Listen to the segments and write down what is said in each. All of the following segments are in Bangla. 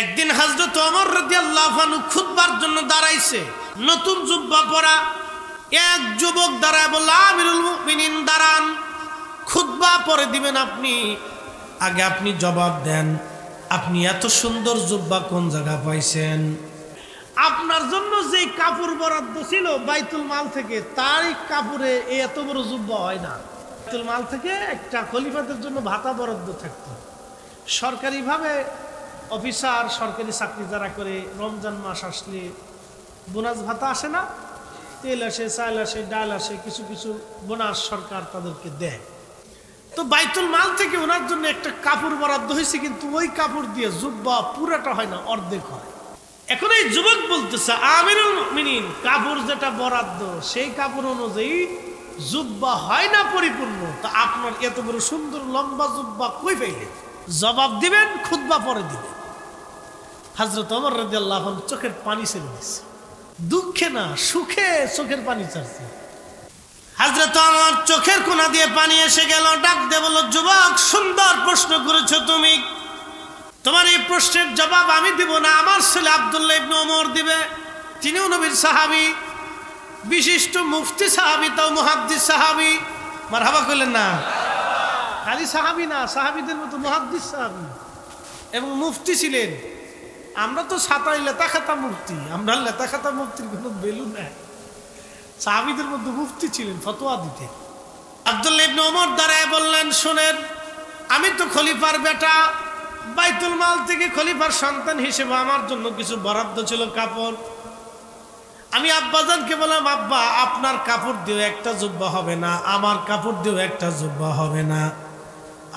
একদিন হযরত ওমর রাদিয়াল্লাহু আনহু খুতবার জন্য দাঁড়াইছে, নতুন জুব্বা পরা। এক যুবক দাঁড়ায় বলল, আমিরুল মুমিনিন দাঁড়ান, খুতবা পরে দিবেন আপনি, আগে আপনি জবাব দেন, আপনি এত সুন্দর জুব্বা কোন জায়গা পাইছেন? আপনার জন্য যে কাপড় বরাদ্দ ছিল বাইতুল মাল থেকে, তারই কাপড়ে এত বড় জুব্বা হয় না। বাইতুল মাল থেকে একটা খলিফাদের জন্য ভাতা বরাদ্দ থাকতো। সরকারিভাবে অফিসার, সরকারি চাকরি যারা করে, রমজান মাস আসলে বোনাস ভাতা আসে না, তেল আসে, চাল আসে, ডাল আসে, কিছু কিছু বোনাস সরকার তাদেরকে দেয়। তো বাইতুল মাল থেকে ওনার জন্য একটা কাপড় বরাদ্দ হয়েছে, কিন্তু ওই কাপড় দিয়ে জুব্বা পুরাটা হয় না, অর্ধেক হয়। এখন এই যুবক বলতেছে, আমিরুল মুমিনিন, কাপড় যেটা বরাদ্দ সেই কাপড় অনুযায়ী জুব্বা হয় না পরিপূর্ণ, তা আপনার এত বড় সুন্দর লম্বা জুব্বা কই পাইলেন? জবাব দিবেন, খুতবা পরে দিবেন। হযরত ওমর রাদিয়াল্লাহু আনহু চোখের পানি ছেড়ে দিচ্ছে, দুঃখে না সুখে চোখের পানি ছাড়ছে। হযরত ওমর চোখের কোনা দিয়ে পানি এসে গেল, ডাক দিয়ে বলল, যুবক, সুন্দর প্রশ্ন করেছো তুমি, তোমার এই প্রশ্নের জবাব আমি দিব না, আমার ছেলে আব্দুল্লাহ ইবনে ওমর দিবে। তিনিও নবীর সাহাবী, বিশিষ্ট মুফতি সাহাবী, তাও মুহাদ্দিস সাহাবী। মারহাবা কইলেন না? খালি সাহাবী না, সাহাবীদের মতো মুহাদ্দিস সাহাবী এবং মুফতি ছিলেন। আমরা তো ছাতাই লেতা খাতা মুফতি, আমরা লেতা খাতা মুফতির কোনো ভ্যালু নাই। সাহাবীদের মধ্যে মুফতি ছিলেন, ফতোয়া দিতেন। আব্দুল্লাহ ইবনে ওমর দাঁড়ায় বললেন, শোনেন, আমি তো খলিফার বেটা, বাইতুল মাল থেকে খলিফার সন্তান হিসেবে আমার জন্য কিছু বরাদ্দ ছিল কাপড়। আমি আব্বাজানকে বললাম, আব্বা, আপনার কাপড় দিয়েও একটা জুব্বা হবে না, আমার কাপড় দিয়েও একটা জুব্বা হবে না,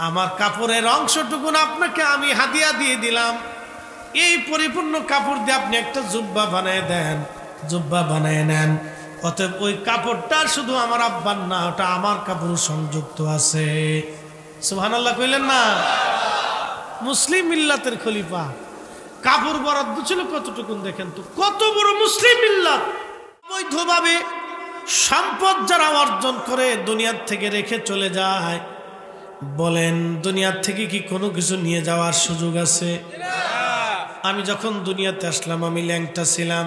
আমার কাপড়ের অংশটুকুন আপনাকে আমি হাদিয়া দিয়ে দিলাম, এই পরিপূর্ণ কাপড় দিয়ে আপনি একটা জুব্বা বানায় দেন, জুব্বা বানায় নেন। অতএব ওই কাপড়টা শুধু আমার আব্বার না, ওটা আমার কাপড় সংযুক্ত আছে। সুবহানাল্লাহ কইলেন না? মুসলিম মিল্লাতের খলিফা, কাপড় বরাদ্দ ছিল কতটুকুন দেখেন তো, কত বড় মুসলিম মিল্লাত। বৈধভাবে সম্পদ যারা অর্জন করে দুনিয়ার থেকে রেখে চলে যায়, বলেন দুনিয়ার থেকে কি কোনো কিছু নিয়ে যাওয়ার সুযোগ আছে? আমি যখন দুনিয়াতে আসলাম, আমি ল্যাংটা ছিলাম,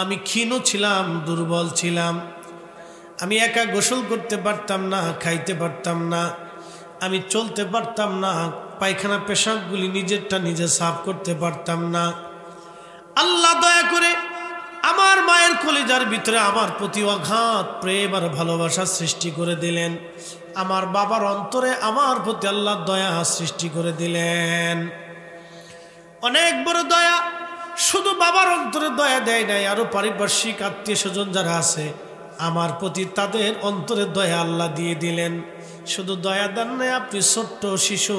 আমি ক্ষীণ ছিলাম, দুর্বল ছিলাম, আমি একা গোসল করতে পারতাম না, খাইতে পারতাম না, আমি চলতে পারতাম না, পায়খানা পেশাবগুলি নিজেরটা নিজে সাফ করতে পারতাম না। আল্লাহ দয়া করে আমার মায়ের কলিজার ভিতরে আমার প্রতি অগাধ প্রেম আর ভালোবাসা সৃষ্টি করে দিলেন। আমার বাবার অন্তরে আমার প্রতি আল্লাহ দয়া সৃষ্টি করে দিলেন। অনেক বড় দয়া। শুধু বাবার অন্তরে দয়া দেয় নাই, আরো পারিপার্শ্বিক আত্মীয় স্বজন যারা আছে আমার প্রতি, তাদের অন্তরে দয়া আল্লাহ দিয়ে দিলেন। শুধু দয়া দেন নাই, আপনি ছোট্ট শিশু,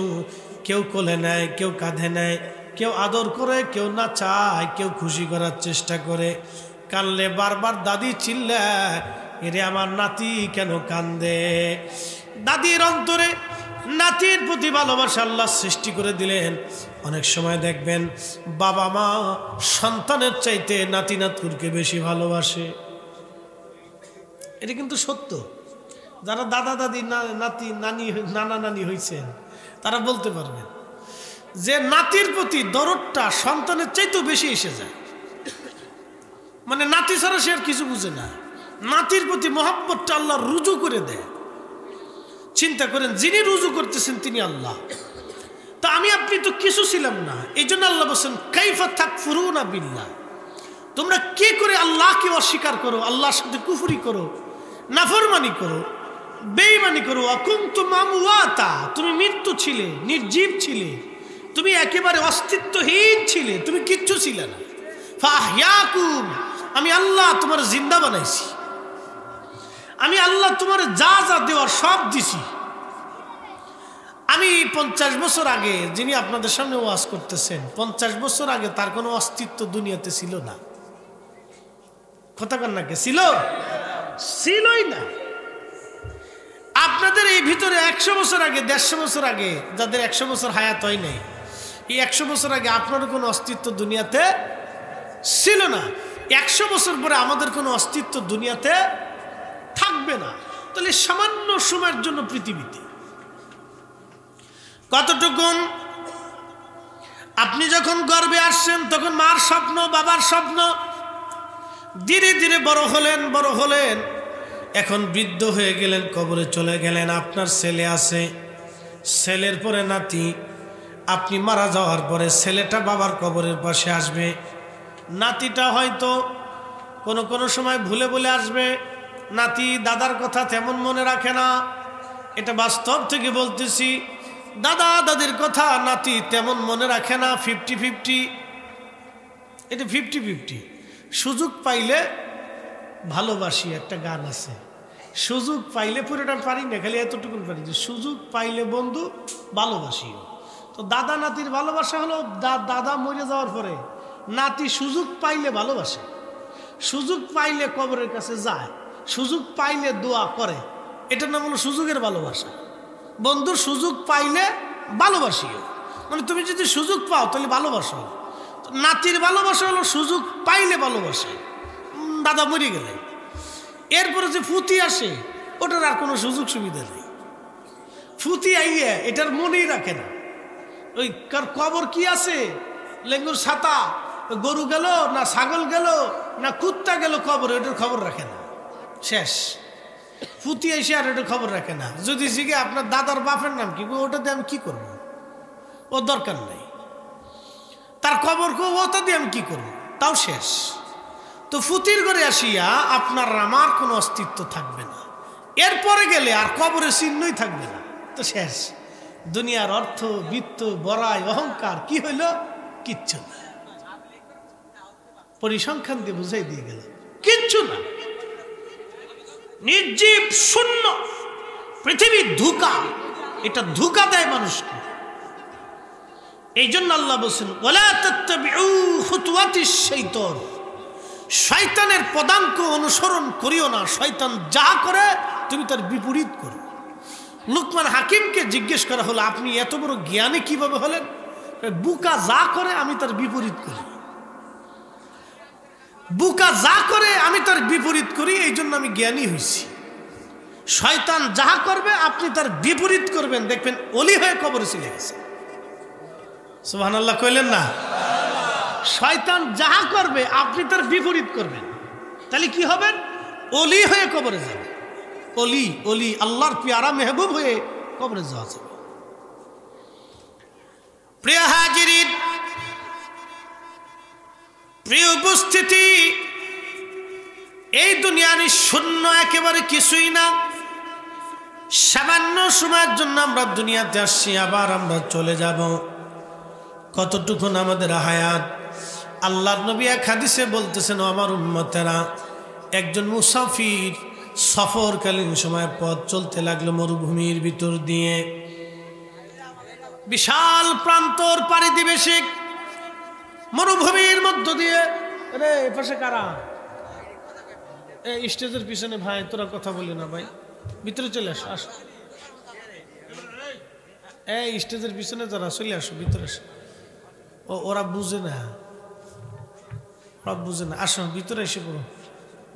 কেউ কোলে নেয়, কেউ কাঁধে নেয়, কেউ আদর করে, কেউ না চায়, কেউ খুশি করার চেষ্টা করে। কানলে বারবার দাদি চিল্লায়, এরে আমার নাতি কেন কান্দে? দাদির অন্তরে নাতির প্রতি ভালোবাসা আল্লাহ সৃষ্টি করে দিলেন। অনেক সময় দেখবেন বাবা মা সন্তানের চাইতে নাতি নাতকুরকে বেশি ভালোবাসে। এটা কিন্তু সত্য। যারা দাদা দাদি, নাতি নানি, নানা নানি হয়েছেন, তারা বলতে পারবেন যে নাতির প্রতি দরদটা সন্তানের চাইতেও বেশি এসে যায়। মানে নাতি ছাড়া সে আর কিছু বুঝে না, নাতির প্রতি মহব্বতটা আল্লাহ রুজু করে দেয়। চিন্তা করেন, যিনি রুজু করতেছেন তিনি আল্লাহ। তা আমি আপনি তো কিছু ছিলাম না, এই জন্য আল্লাহ বলছেন, কাইফা তাকফুরুনা বিল্লাহ, তোমরা কি করে আল্লাহকে অস্বীকার করো, আল্লাহর সাথে কুফরি করো, নাফরমানি করো, বেঈমানি করো। আকুনতুম আমওয়াতা, তুমি মৃত্যু ছিলে, নির্জীব ছিলে, তুমি একেবারে অস্তিত্বহীন ছিলে, তুমি কিচ্ছু ছিলে না। ফাহইয়াকুম, আমি আল্লাহ তোমার জিন্দা বানাইছি, আমি আল্লাহ তোমার যা যা দেওয়ার সব দিছি। আমি 50 বছর আগে, যিনি আপনাদের সামনে ওয়াজ করতেছেন, 50 বছর আগে তার কোনো অস্তিত্ব দুনিয়াতে ছিল না। কথা কন না, কে ছিল? ছিলই না। আপনাদের এই ভিতরে 100 বছর আগে, 150 বছর আগে, যাদের 100 বছর হায়াত হয় নাই, এই 100 বছর আগে আপনার কোনো অস্তিত্ব দুনিয়াতে ছিল না। 100 বছর পরে আমাদের কোনো অস্তিত্ব দুনিয়াতে থাকবে না। তাহলে সামান্য সময়ের জন্য পৃথিবীতে কতটুকু আপনি যখন গর্ভে আসছেন তখন মার স্বপ্ন, বাবার স্বপ্ন। ধীরে ধীরে বড় হলেন, এখন বৃদ্ধ হয়ে গেলেন, কবরে চলে গেলেন। আপনার ছেলে আছে, ছেলের পরে নাতি। আপনি মারা যাওয়ার পরে ছেলেটা বাবার কবরের পাশে আসবে, নাতিটা হয়তো কোনো সময় ভুলে বলে আসবে। নাতি দাদার কথা তেমন মনে রাখে না, এটা বাস্তব থেকে বলতেছি। দাদা দাদির কথা নাতি তেমন মনে রাখে না, 50-50, এটা 50-50। সুযোগ পাইলে ভালোবাসি, একটা গান আছে, সুযোগ পাইলে, পুরোটা পারি না, খালি এতটুকু পারি যে সুযোগ পাইলে বন্ধু ভালোবাসি। তো দাদা নাতির ভালোবাসা হলো দাদা মরে যাওয়ার পরে নাতি সুযোগ পাইলে ভালোবাসে, সুযোগ পাইলে কবরের কাছে যায়, সুযোগ পাইলে দোয়া করে, এটার নাম হলো সুযোগের ভালোবাসা। বন্ধুর সুযোগ পাইলে ভালোবাসিও, মানে তুমি যদি সুযোগ পাও তাহলে ভালোবাসো। নাতির ভালোবাসা হলো সুযোগ পাইলে ভালোবাসে, দাদা মরে গেলে। এরপরে যে ফুতি আসে, ওটার আর কোনো সুযোগ সুবিধা নেই। ফুতি আইয়ে এটার মনেই রাখে না, ওই কবর কি আছে, লেঙ্গুর ছাতা, গরু গেল না ছাগল গেল না কুত্তা গেল কবর, এটার খবর রাখে না, শেষ। ফুতি এসে আর এটা খবর রাখে না। যদি জিগে আপনার দাদার বাপের নাম কি, ওটা দিয়ে আমি কি করব, ও দরকার নেই। তার খবর ওটা দিয়ে আমি কি করব, তাও শেষ। তো ফুতির ঘরে আসিয়া আপনার আমার কোনো অস্তিত্ব থাকবে না। এরপরে গেলে আর কবরের চিহ্নই থাকবে না, তো শেষ। দুনিয়ার অর্থ, বৃত্ত, বড়াই, অহংকার কি হইল, কিচ্ছু না। পরিসংখ্যান দিয়ে বুঝাই দিয়ে গেল, কিচ্ছু না, নির্জীব, শূন্য পৃথিবী, ধোঁকা। এটা ধোঁকা দেয় মানুষকে। এই জন্য আল্লাহ বলছেন, ওয়ালা তাত্তাবিউ খুতুওয়াতিশ শাইতান, শয়তানের পদাঙ্ক অনুসরণ করিও না। শয়তান যা করে তুমি তার বিপরীত করো। লুকমান হাকিমকে জিজ্ঞেস করা হলো, আপনি এত বড় জ্ঞানী কিভাবে হলেন? বুকা যা করে আমি তার বিপরীত করি, বুকা যা করে আমি তার বিপরীত করি, এই জন্য আমি জ্ঞানী হয়েছি। শয়তান যাহা করবে আপনি তার বিপরীত করবেন, দেখবেন অলি হয়ে কবরে চলে গেছে। সুবহানাল্লাহ কইলেন না? শয়তান যাহা করবে আপনি তার বিপরীত করবেন, তাহলে কি হবেন? অলি হয়ে কবরে যাবে। অলি, অলি আল্লাহর পেয়ারা মেহবুব হয়ে কবরে যাওয়া যাবে। প্রিয় হাজিরিন, প্রিয় উপস্থিতি, এই দুনিয়ার শূন্য একেবারে কিছুই না। সামান্য সময়ের জন্য আমরা দুনিয়াতে আসছি, আবার আমরা চলে যাব। কতটুকুন আমাদের হায়াত? আল্লাহর নবী এক হাদিসে বলতেছেন, আমার উম্মতেরা, একজন মুসাফির সফরকালীন সময় পথ চলতে লাগলো মরুভূমির ভিতর দিয়ে। বিশাল প্রান্তর পাড়ি দিবে সে মরুভূমির মধ্য দিয়ে। রে পাশে কারা? এই স্টেজের পিছনে ভাই, তোরা কথা বলি না ভাই, ভিতরে চলে আসো, আসো। এই স্টেজের পিছনে যারা, চলে আসো, ভিতরে আসো। ওরা বুঝে না, ওরা বুঝে না, আসো ভিতরে এসে পড়ো,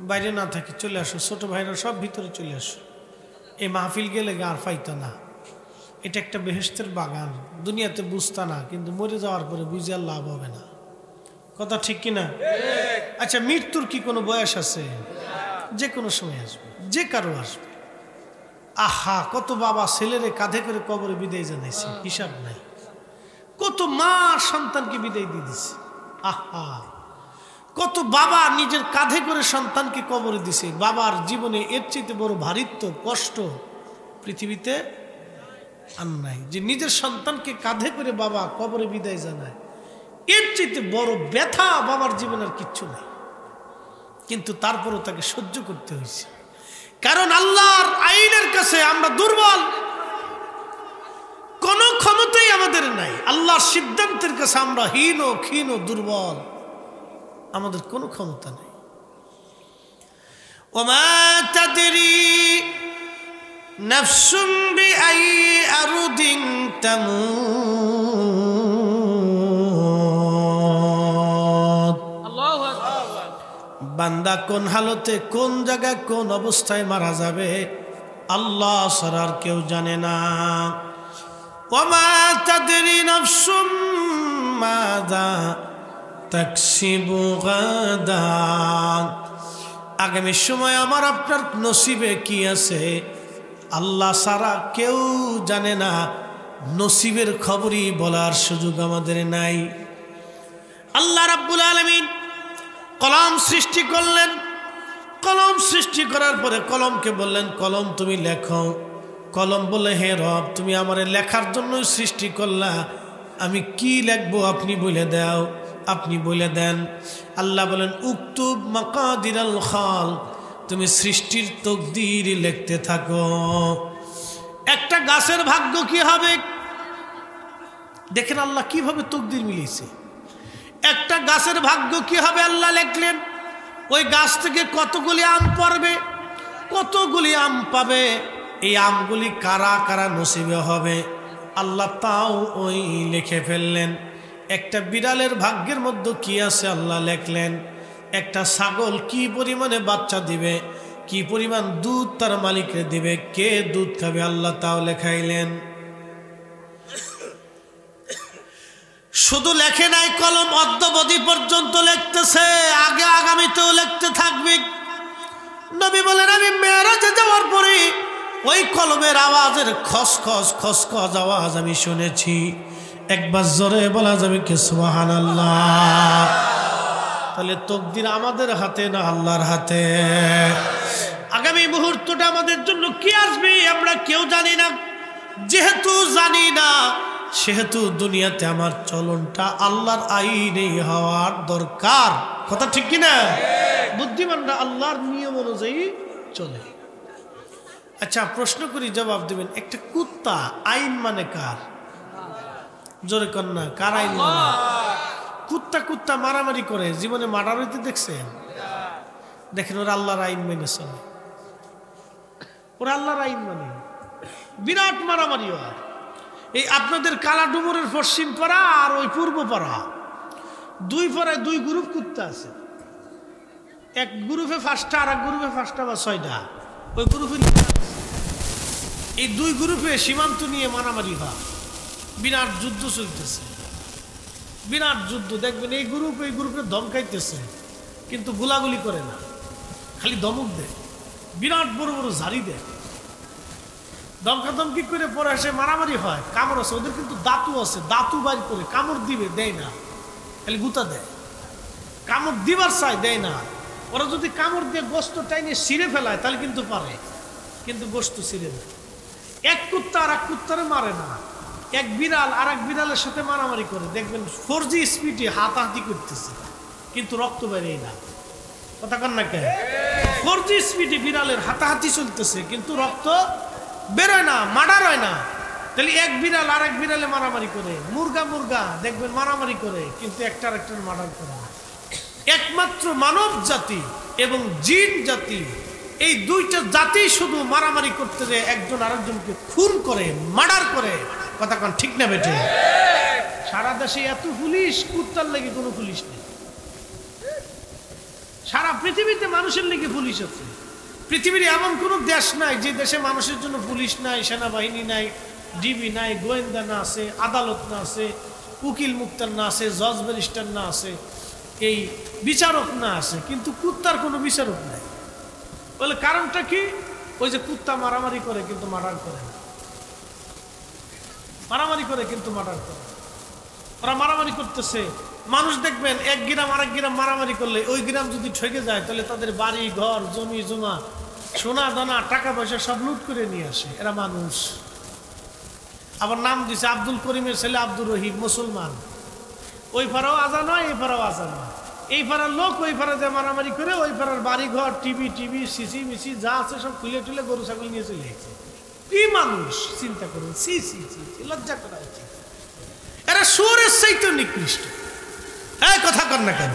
বাইরে না থাকি, চলে আসো। ছোট ভাইরা সব ভিতরে চলে আসো। এই মাহফিল গেলে আর পাইতো না, এটা একটা বেহেশতের বাগান। দুনিয়াতে বুঝতা না, কিন্তু মরে যাওয়ার পরে বুঝে আর লাভ হবে না। কথা ঠিক কিনা? আচ্ছা, মৃত্যুর কি কোনো বয়স আছে? যে কোনো সময় আসবে, যে কারো আসবে। আহা, কত বাবা ছেলেরে কাঁধে করে কবরে বিদায় জানাইছে, হিসাব নাই। কত মা সন্তানকে বিদায় দিয়ে দিছে। আহা, কত বাবা নিজের কাঁধে করে সন্তানকে কবরে দিছে। বাবার জীবনে এর চাইতে বড় ভারিত্ব, কষ্ট পৃথিবীতে আর নাই, যে নিজের সন্তানকে কাঁধে করে বাবা কবরে বিদায় জানায়। এর চাইতে বড় ব্যথা বাবার জীবনের কিচ্ছু নাই, কিন্তু তারপরও তাকে সহ্য করতে হয়েছে। কারণ আল্লাহর আইনের কাছে আমরা দুর্বল, কোনো ক্ষমতাই আমাদের নাই। আল্লাহর সিদ্ধান্তের কাছে আমরা হীন, ক্ষীণ, দুর্বল, আমাদের কোনো ক্ষমতা নেই। ওমা তাদরি নাফসুম বিআই আরদিন তামুত। আল্লাহু আকবার। বান্দা কোন হালতে, কোন জায়গায়, কোন অবস্থায় মারা যাবে আল্লাহ ছাড়া আর কেউ জানে না। ওমা তাদরি নাফসুম মাযা তাকসিবু গাদা। আগামী সময় আমার আপনার নসিবে কি আছে আল্লাহ ছাড়া কেউ জানে না। নসিবের খবরই বলার সুযোগ আমাদের নাই। আল্লাহ রাব্বুল আলামিন কলম সৃষ্টি করলেন। কলম সৃষ্টি করার পরে কলমকে বললেন, কলম তুমি লেখো। কলম বলে, হে রব, তুমি আমারে লেখার জন্য সৃষ্টি করলা, আমি কি লিখবো আপনি বলে দাও, আপনি বলে দেন। আল্লাহ বলেন, উকতুব মাকাদিরাল খালক, তুমি সৃষ্টির তকদির লিখতে থাকো। একটা গাছের ভাগ্য কি হবে দেখেন আল্লাহ কিভাবে তকদির মিলিয়েছে। একটা গাছের ভাগ্য কি হবে আল্লাহ লিখলেন। ওই গাছ থেকে কতগুলি আম পড়বে, কতগুলি আম পাবে, এই আমগুলি কারা কারা নসিবে হবে আল্লাহ তাও ওই লিখে ফেললেন। একটা বিড়ালের ভাগ্যের মধ্যে কি আছে আল্লাহ লিখলেন। একটা ছাগল কি পরিমাণে বাচ্চা দিবে, কি পরিমাণ দুধ তার মালিককে দিবে, কে দুধ খাবে আল্লাহ তাও লেখাইলেন। শুধু লেখে নাই, কলম অদ্যাবধি পর্যন্ত লিখতেছে, আগে আগামীতেও লিখতে থাকবে। নবী বলেন, আমি মেরাজে যাওয়ার পরে ওই কলমের আওয়াজের খসখস খসখস আওয়াজ আমি শুনেছি। একবার জোরে বলা যাবে কি সুবহানাল্লাহ। তাহলে তকদির আমাদের হাতে না আল্লাহর হাতে। আগামী মুহূর্তটা আমাদের জন্য কি আসবে আমরা কেউ জানি না। যেহেতু জানি না, সেহেতু দুনিয়াতে আমার চলনটা আল্লাহর আইনে হওয়ার দরকার। কথা ঠিক কিনা? বুদ্ধিমানরা আল্লাহর নিয়ম অনুযায়ী চলে। আচ্ছা, প্রশ্ন করি, জবাব দিবেন। একটা কুত্তা আইন মানে কার? জোরে কন্যা, কার আইন মানে? কুত্তা কুত্তা মারামারি করে, জীবনে মার্ডার হইতে দেখছেন? দেখেন, ওরা আল্লাহর আইন মেনে চলে। ওরা আল্লাহর আইন মানে বিরাট মারামারি হয়। এই আপনাদের কালা ডুমুরের পশ্চিম পাড়া আর ওই পূর্ব পাড়া, দুই পাড়ায় দুই গ্রুপ কুত্তা আছে। এক গ্রুপে 5টা আর এক গ্রুপে 5টা বা 6টা। ওই গ্রুপে এই দুই গ্রুপে সীমান্ত নিয়ে মারামারি হয়, বিরাট যুদ্ধ চলতেছে, বিরাট যুদ্ধ। দেখবেন এই গ্রুপে ধমকাইতেছে, কিন্তু গোলাগুলি করে না, খালি ধমক দেয়, বিরাট বড় বড় ঝাড়ি দেয়, ধমকাধমকি করে পরে এসে মারামারি হয়। কামড় আছে ওদের, কিন্তু দাঁতু আছে, দাঁতু বাড়ি করে কামড় দিবে, দেয় না, খালি গুতা দেয়। কামড় দিবার চাই, দেয় না। ওরা যদি কামড় দিয়ে গোস্ত টাইনে ছিঁড়ে ফেলায় তাহলে কিন্তু পারে, কিন্তু গোস্ত ছিঁড়ে না। এক কুত্তা আর এক কুত্তারে মারে না। এক বিড়াল আর এক বিড়ালের সাথে মারামারি করে, দেখবেন 4G স্পিডে হাতাহাতি করতেছে, কিন্তু রক্ত বেরোয় না। কথা কন না কেন? 4G স্পিডে বিড়ালের হাতাহাতি চলতেছে, কিন্তু রক্ত বেরোয় না, মার্ডার হয় না। তাহলে এক বিড়াল আর এক বিড়ালে মারামারি করে, মুরগা দেখবেন মারামারি করে, কিন্তু একটার মার্ডার করে না। একমাত্র মানব জাতি এবং জিন জাতি, এই দুইটা জাতি শুধু মারামারি করতে যায়, একজন আরেকজনকে খুন করে, মার্ডার করে। কথা কন ঠিক না বেটে? সারা দেশে এত পুলিশ, কুত্তার লেগে কোনো পুলিশ নেই। সারা পৃথিবীতে মানুষের লেগে পুলিশ আছে। পৃথিবীর এমন কোনো দেশ নাই যে দেশে মানুষের জন্য পুলিশ নাই, সেনাবাহিনী নাই, ডিবি নাই, গোয়েন্দা না আছে, আদালত না আছে, উকিল মুক্তার না আছে, জজ ব্যারিস্টার না আছে, এই বিচারক না আছে, কিন্তু কুত্তার কোনো বিচারক নাই। বলে কারণটা কি? ওই যে কুত্তা মারামারি করে কিন্তু মার্ডার করে না, মারামারি করে কিন্তু মার্ডার করে। ওরা মারামারি করতেছে, মানুষ দেখবেন এক গ্রাম আরেক গ্রাম মারামারি করলে ওই গ্রাম যদি ঠকে যায় তাহলে তাদের বাড়ি ঘর জমি জমা সোনা দানা টাকা পয়সা সব লুট করে নিয়ে আসে। এরা মানুষ। আবার নাম দিছে আব্দুল করিমের ছেলে আব্দুর রহিম, মুসলমান। ওই পাড়াও আজান হয়, এই পাড়াও আজান হয়। এই পাড়ার লোক ওই পাড়া যে মারামারি করে, ওই পাড়ার বাড়ি ঘর টিভি সিসি মিসি যা আছে সব খুলে টুলে গরু ছাগল নিয়ে চলে গেছে। কি মানুষ চিন্তা করুন, সি সি সি, লজ্জা করা উচিত। এরা সুরের চাইতে নিকৃষ্ট। হ্যাঁ, কথা কর না কেন?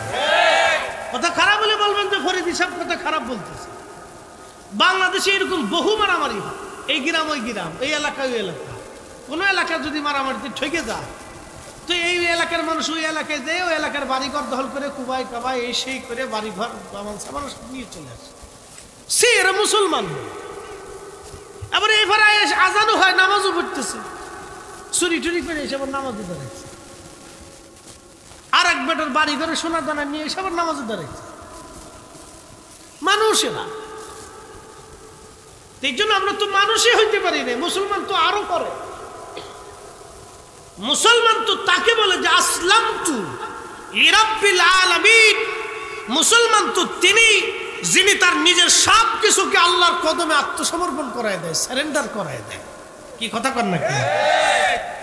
কথা খারাপ বলে বলবেন যে ফরিদি সব কথা খারাপ বলতেছে। বাংলাদেশে এরকম বহু মারামারি হয়, এই গ্রাম ওই গ্রাম, এই এলাকা ওই এলাকা। কোনো এলাকা যদি মারামারিতে ঠকে যায় তো এই এলাকার মানুষ ওই এলাকায় যেয়ে ওই এলাকার বাড়িঘর দখল করে কুবাই কাবাই এই সেই করে বাড়িঘর মানুষ নিয়ে চলে আসে। সে এরা মুসলমান। আবার এই ভাড়া আজানও হয়, নামাজও পড়তেছে, চুরি টুরি করে এসে আবার নামাজও পড়েছে। এক বেটার বাড়ি ঘরে সোনা দানা নিয়ে এসে আবার নামাজে দাঁড়াইছে মানুষেরা। এই জন্য আমরা তো মানুষই হইতে পারি না, মুসলমান তো আরো করে। মুসলমান তো তাকে বলে যে আসলামতু লিরাব্বিল আলামিন। মুসলমান তো তিনি যিনি তার নিজের সব কিছুকে আল্লাহর কদমে আত্মসমর্পণ করায় দেয়, সারেন্ডার করায় দেয়। কি কথা কর নাকি?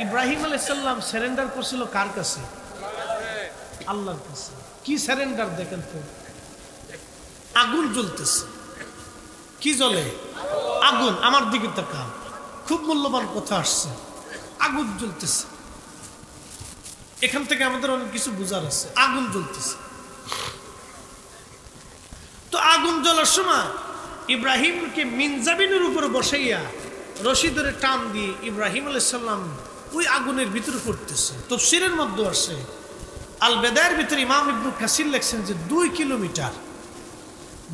ইব্রাহিম আলাইহিস সালাম সারেন্ডার করছিল কার কাছে? আল্লাহর কাছে। কি সারেন্ডার দেখেন তো, আগুন জ্বলতেছে, কি জ্বলে? আগুন। আমার দিকে তাকান, খুব মূল্যবান কথা আসছে। আগুন জ্বলতেছে, এখান থেকে আমাদের অনেক কিছু বুঝার আছে। আগুন জ্বলতেছে, তো আগুন জ্বলার সময় ইব্রাহিমকে মিনজাবিনের উপরে বসাইয়া রশি ধরে টান দিয়ে ইব্রাহিম আলাইহিস সালাম ওই আগুনের ভিতরে পড়তেছে। তাফসীরের মধ্যে আসে, আল বেদায়ের ভিতরে ইমাম ইবনে কাসির লেখছেন যে 2 কিলোমিটার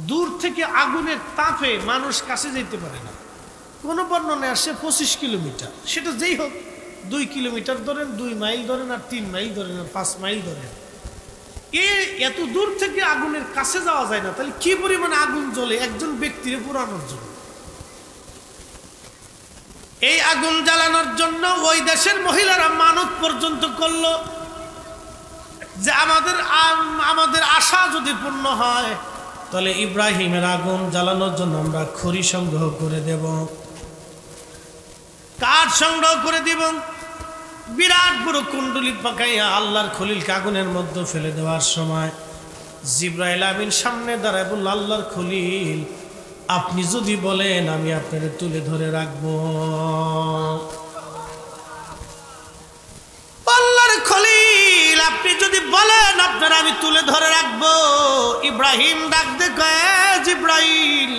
দূর থেকে আগুনের তাপে মানুষ কাছে যেতে পারে না। কোন বর্ণনায় আসে 25 কিলোমিটার। সেটা যেই হোক, 2 কিলোমিটার ধরেন, 2 মাইল ধরেন, আর 3 মাইল ধরেন, আর 5 মাইল ধরেন, এত দূর থেকে আগুনের কাছে যাওয়া যায় না। তাহলে কি পরিমাণে আগুন জ্বলে একজন ব্যক্তির পুরানোর জন্য। এই আগুন জ্বালানোর জন্য ওই দেশের মহিলারা মানত পর্যন্ত করলো যে আমাদের আশা যদি পূর্ণ হয় তাহলে ইব্রাহিমের আগুন জ্বালানোর জন্য আমরা খড়ি সংগ্রহ করে দেব, কাঠ সংগ্রহ করে দিব। বিরাট বড় কুণ্ডলি পাকাইয়া আল্লাহর খলিলকে আগুনের মধ্যে ফেলে দেওয়ার সময় জিবরাইল আমিন সামনে দাঁড়ায় বলল, আল্লাহর খলিল আপনি যদি বলেন আমি আপনাকে তুলে ধরে রাখবো। আল্লাহর খলিল আপনি যদি বলেন আপনারা আমি তুলে ধরে রাখবো। ইব্রাহিম ডাক দে কয়, জিবরাইল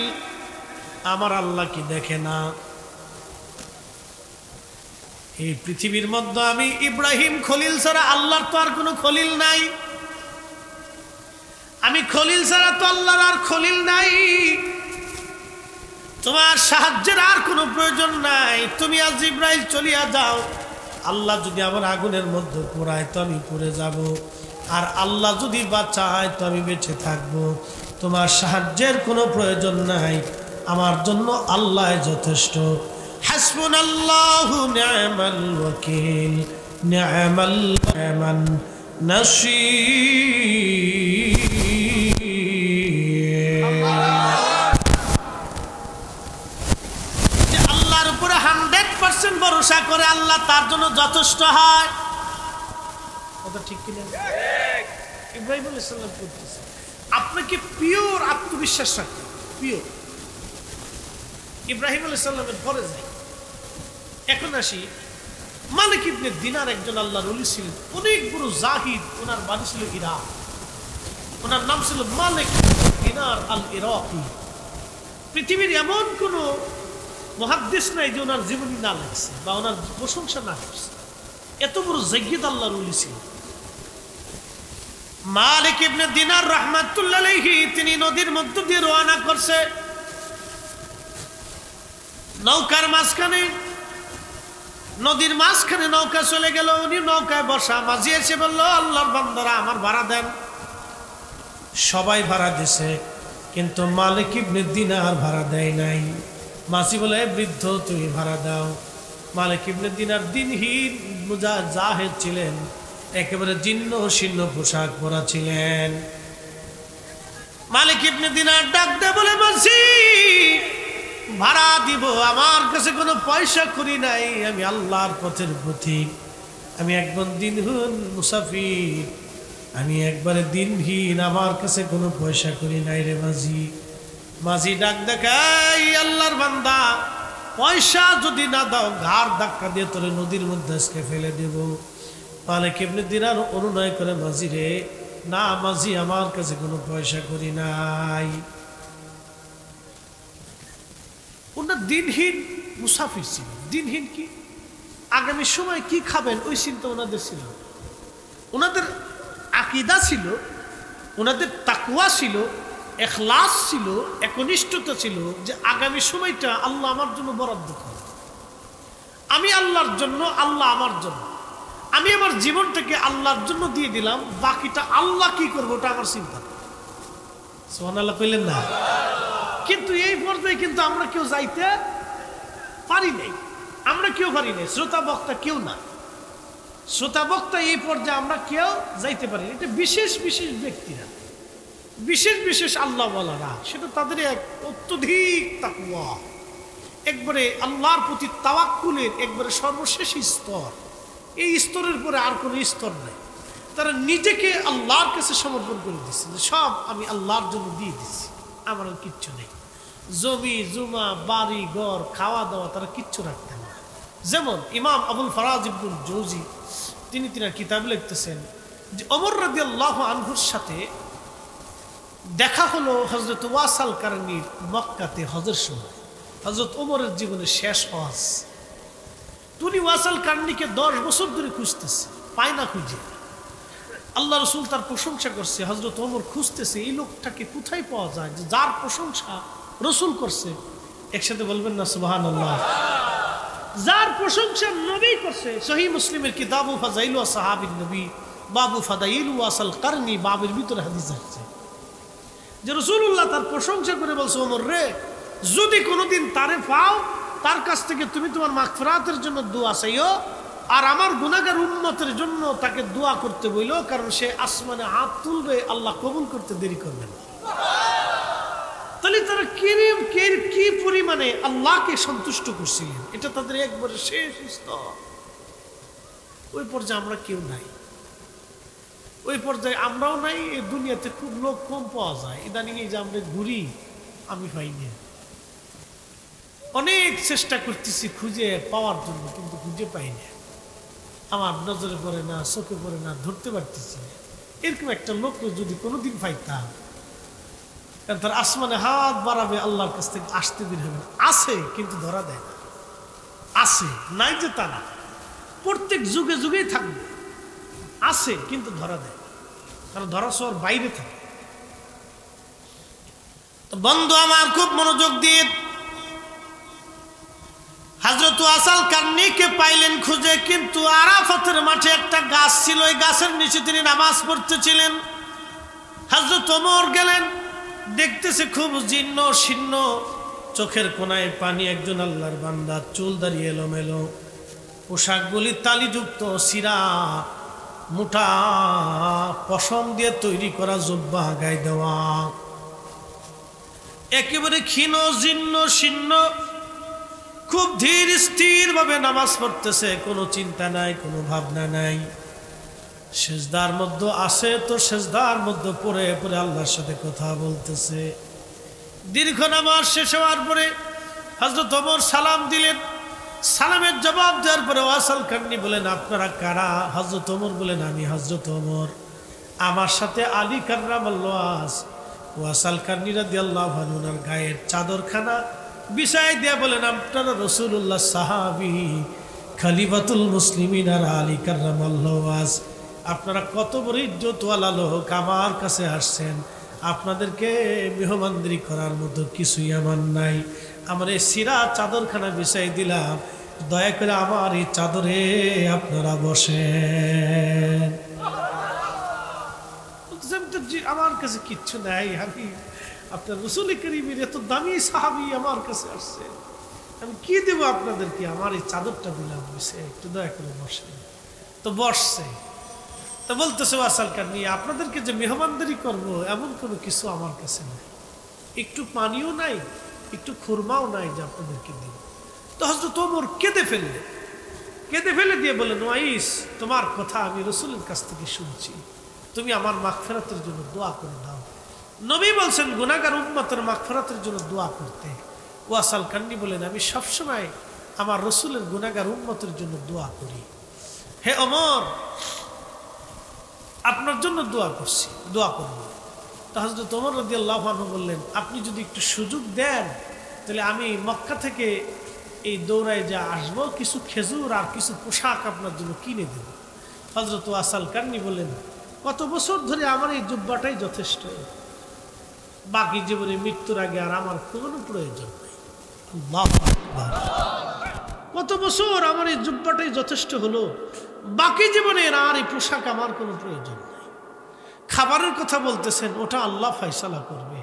আমার আল্লাহ কি দেখে না? এই পৃথিবীর মধ্যে আমি ইব্রাহিম খলিল ছাড়া আল্লাহর তো আর কোনো খলিল নাই। আমি খলিল ছাড়া তো আল্লাহর আর খলিল নাই। তোমার সাহায্যের আর কোনো প্রয়োজন নাই। তুমি আজ জিবরাইল চলিয়া যাও। আল্লাহ যদি আমার আগুনের মধ্যে পোড়ায় তো আমি পড়ে যাব, আর আল্লাহ যদি বাঁচায় তো আমি বেঁচে থাকব। তোমার সাহায্যের কোনো প্রয়োজন নাই, আমার জন্য আল্লাহ যথেষ্ট। হাসবুনাল্লাহু নি'মাল ওয়াকিল নি'মাল নাসীর। আল্লাহর উপরে 100% ভরসা করে আল্লাহ তার জন্য যথেষ্ট হয়। কথা ঠিক কিনা? ইব্রাহিম আলাইহিস সালাম করতেছে, আপনাকে পিওর আত্মবিশ্বাস রাখতে, পিওর। ইব্রাহিম আলাইহিস সালামের পরে যাই। এখন আসি, মালিক ইবনে দিনার একজন আল্লাহর ওলি ছিলেন, অনেক বড় জাহিদ। ওনার বাড়ি ছিল ইরাক। ওনার নাম ছিল মালিক দিনার আল ইরাকি। পৃথিবীর এমন কোন মুহাদ্দিস নাই যে ওনার জীবনী না লিখছে বা ওনার প্রশংসা না করছে। এত বড় জাহিদ আল্লাহর ওলি ছিল মালিক ইবনে দিনার রাহমাতুল্লাহ আলাইহি। তিনি নদীর মধ্য দিয়ে রওনা করছে, নৌকার মাঝখানে, নদীর মাঝখানে নৌকা চলে গেল। উনি নৌকায় বসা, মাঝি এসে বলল, আল্লাহর বান্দারা আমার ভাড়া দেন। সবাই ভাড়া দিছে, কিন্তু মালিক ইবনে দিনার ভাড়া দেয় নাই। মাঝি বলে, বৃদ্ধ তুমি ভাড়া দাও। মালিক ইবনে দিনার দিনহীন জাহেদ ছিলেন, একেবারে জীর্ণ শীর্ণ পোশাক পরা ছিলেন। মালিক ইবনে দিনার ডাক দেয় বলে, মাঝি ভাড়া দিব, আমার কাছে কোনো পয়সা করি নাই, আমি আল্লাহর পথের পথিক, আমি একজন দিনহীন মুসাফির, আমি একবারে দিনহীন, আমার কাছে কোনো পয়সা করি নাই রে মাঝি। মাঝি ডাক দেখাই, আল্লাহর বান্দা পয়সা যদি না দাও ঘাড় ধাক্কা দিয়ে তোরে নদীর মধ্যে আজকে ফেলে দেব। মালিক ইবনে দিনার অনুনয় করে, মাঝি রে না মাঝি, আমার কাছে কোনো পয়সা করি নাই। ওনার দিনহীন মুসাফির ছিল। দিনহীন কি, আগামী সময় কি খাবেন ওই চিন্তা ওনাদের ছিল। ওনাদের আকীদা ছিল, ওনাদের তাকওয়া ছিল, ইখলাস ছিল, একনিষ্ঠতা ছিল যে আগামী সময়টা আল্লাহ আমার জন্য বরাদ্দ করে। আমি আল্লাহর জন্য, আল্লাহ আমার জন্য। আমি আমার জীবনটাকে আল্লাহর জন্য দিয়ে দিলাম, বাকিটা আল্লাহ কি করবো ওটা আমার চিন্তা। সুবহানাল্লাহ কইলেন না? কিন্তু এই পর্যায়ে কিন্তু আমরা কেউ যাইতে পারি নাই, আমরা কেউ পারি নাই, শ্রোতা বক্তা কেউ না, শ্রোতা বক্তা এই পর্যায়ে আমরা কেউ যাইতে পারি। এটা বিশেষ বিশেষ ব্যক্তিরা, বিশেষ বিশেষ আল্লাহ ওয়ালারা, সেটা তাদের এক অত্যধিক তাকওয়া, একবারে আল্লাহর প্রতি তাওয়াক্কুলের একবারে সর্বশেষ স্তর। এই স্তরের পরে আর কোনো স্তর নাই। তারা নিজেকে আল্লাহর কাছে সমর্পণ করে দিচ্ছে, যে সব আমি আল্লাহর জন্য দিয়ে দিচ্ছি, আমার আর কিচ্ছু নেই। জমি জুমা বাড়ি ঘর খাওয়া দাওয়া তারা কিচ্ছু রাখতেন না। যেমন ইমাম আবুল ফরাজ ইবনুল জৌজি তিনি কিতাবে লিখতেছেন যে ওমর রাদিয়াল্লাহু আনহুর সাথে দেখা হলো হযরত ওয়াসাল কারনীর মক্কাতে হজের সময়। হযরত ওমরের জীবনের শেষ হজ। তিনি ওয়াসাল কারনীকে 10 বছর ধরে খুঁজতেছে, পায় না খুঁজে। আল্লাহ রসুল তার প্রশংসা করছে, হযরত ওমর খুঁজতেছে এই লোকটাকে কোথায় পাওয়া যায় যে যার প্রশংসা রসুল করছে। একসাথে বলবেন না সুবহানাল্লাহ? যার প্রশংসা নবী করছে। সহিহ মুসলিমের কিতাবু ফাযাইলু আসহাবিন নবী বাবু ফাদাইলু ওয়াসাল কারনী বাবের ভিতরে হাদিস আছে যে রাসূলুল্লাহ তার প্রশংসা করে বলছে, ওমর রে, যদি কোনোদিন তারে পাও, তার কাছ থেকে তুমি তোমার মাগফিরাতের জন্য দোয়া চাইও, আর আমার গুনাহগার উম্মতের জন্য তাকে দোয়া করতে বইলো, কারণ সে আসমানে হাত তুলবে, আল্লাহ কবুল করতে দেরি করবে না। তাহলে তারা কি পরিমাণে আল্লাহকে সন্তুষ্ট করছিলেন, এটা তাদের একবারে শেষ স্তর। ওই পর্যায়ে আমরা কেউ নাই, ওই পর্যায়ে আমরাও নাই। এই দুনিয়াতে খুব লোক কম পাওয়া যায়। ইদানিং এই যে আমরা ঘুরি, আমি পাইনি। অনেক চেষ্টা করতেছি খুঁজে পাওয়ার জন্য, কিন্তু খুঁজে পাই না। আমার নজরে পড়ে না, চোখে পড়ে না, ধরতে পারতেছি না। এরকম একটা লোক যদি কোনোদিন পাইতাম, কারণ তার আসমানে হাত বাড়াবে, আল্লাহর কাছ থেকে আসতে দিন হবে। আছে কিন্তু ধরা দেয় না, আছে নাই যে তা না, প্রত্যেক যুগে যুগেই থাকবে, আছে কিন্তু ধরা দেয়, কারণ ধরা ছোঁয়ার বাইরে থাকে। বন্ধু আমার খুব মনোযোগ দিয়ে হযরত ওয়াসাল কারনীকে পাইলেন খুঁজে, কিন্তু আরাফাতের মাঠে একটা গাছ ছিল, ওই গাছের নিচে তিনি নামাজ পড়তেছিলেন। হযরত ওমর গেলেন, দেখতেছে খুব জীর্ণ শীর্ণ, চোখের কোনায় পানি, একজন আল্লাহর বান্দা, চুল দাঁড়িয়ে এলোমেলো, পোশাকগুলি তালিযুক্ত, সিরা মোটা পশম দিয়ে তৈরি করা জুব্বা গায়ে দেওয়া, একেবারে ক্ষীণ জীর্ণ শীর্ণ, খুব ধীর স্থির ভাবে নামাজ পড়তেছে, কোনো চিন্তা নাই, কোনো ভাবনা নাই। সেজদার মধ্যে আসে তো সেজদার মধ্যে পড়ে পড়ে আল্লাহর সাথে কথা বলতেছে। দীর্ঘ নামাজ শেষ হওয়ার পরে হযরত ওমর সালাম দিলেন। সালামের জবাব দেওয়ার পরে ওয়াসাল কারনী বলেন, আপনারা কারা? হযরত ওমর বলেন, আমি হযরত ওমর, আমার সাথে আলী কাররামাল্লাহু ওয়াজ। ওয়াসাল কারনী রাদিয়াল্লাহু আনহু ওনার গায়ের চাদরখানা বিছাই দিয়ে বলেন, আপনারা রাসূলুল্লাহ সাহাবী খলিফাতুল মুসলিমিন আর আলী কাররামাল্লাহু ওয়াজ, আপনারা কত বড় ইজ্জতওয়ালা লোক, আমার কাছে আসছেন, আপনাদেরকে মেহমানদারি করার মতো কিছুই আমার নাই। আমার এই সিরা চাদরখানা বিছাই দিলাম, দয়া করে আমার এই চাদরে আপনারা বসেন। আমার কাছে কিচ্ছু নাই, আমি আপনার রাসূল করিমের এত দামি সাহাবী আমার কাছে আসছে, আমি কি দেব আপনাদেরকে? আমার এই চাদরটা দিলাম, বসে একটু দয়া করে বসেন। তো বসছে। তো বলতেছে ওয়াসাল কারনী, আপনাদেরকে যে মেহমানদারি করব এমন কোনো কিছু আমার কাছে নাই, একটু পানিও নাই, একটু খুরমাও নাই যে আপনাদেরকে দিব। তো হযরত ওমর কেঁদে ফেলে দিয়ে বলেন, ওয়াইস, তোমার কথা আমি রাসূলের কাছ থেকে শুনছি, তুমি আমার মাগফিরাতের জন্য দোয়া করে দাও। নবী বলছেন গুনাহগার উম্মতের মাগফিরাতের জন্য দোয়া করতে। ওয়াসাল কারনী বলেন, আমি সবসময় আমার রাসূলের গুনাহগার উম্মতের জন্য দোয়া করি। হে ওমর, আপনার জন্য দোয়া করছি, দোয়া করব। তো হযরত ওমর রাদিয়াল্লাহু আনহু বললেন, আপনি যদি একটু সুযোগ দেন, তাহলে আমি মক্কা থেকে এই দৌড়ায় যা আসবো, কিছু খেজুর আর কিছু পোশাক আপনার জন্য কিনে দেব। হযরত ওয়াসাল কারনী বললেন, কত বছর ধরে আমার এই জুব্বাটাই যথেষ্ট, বাকি জীবনে মৃত্যুর আগে আর আমার কোনো প্রয়োজন নেই। আল্লাহু আকবার। কত বছর আমার এই জুব্বাটাই যথেষ্ট হলো, বাকি জীবনের আর এই পোশাক আমার কোনো প্রয়োজন নেই। খাবারের কথা বলতেছেন, ওটা আল্লাহ ফয়সালা করবে।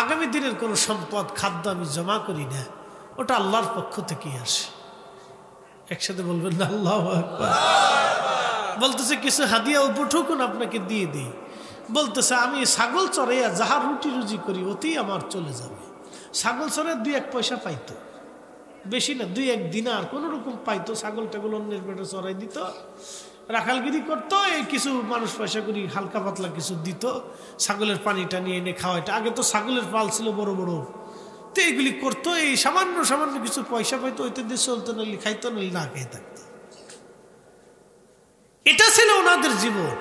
আগামী দিনের কোনো সম্পদ খাদ্য আমি জমা করি না, ওটা আল্লাহর পক্ষ থেকেই আসে। একসাথে বলবেন না আল্লাহু আকবার। বলতেছে কিছু হাদিয়া উপঠুকুন আপনাকে দিয়ে দিই। বলতেছে আমি ছাগল চড়াইয়া যাহা রুটি রুজি করি ওতেই আমার চলে যাবে। ছাগল চড়ে 2-1 পয়সা পাইতো, বেশি না, 2-1 দিনার কোনো রকম পাইতো। ছাগল টাগল অন্যের পেটে চড়াই দিত, রাখালগিরি করতো, এই কিছু মানুষ পয়সা করি হালকা পাতলা কিছু দিত, ছাগলের পানিটা নিয়ে এনে খাওয়াইটা। আগে তো ছাগলের পাল ছিল বড় বড়, তো এইগুলি করতো, এই সামান্য সামান্য কিছু পয়সা পাইতো, ওইতে দিয়ে চলতো, নালি খাইতো, নালি না খেয়ে থাকতো। এটা ছিল ওনাদের জীবন।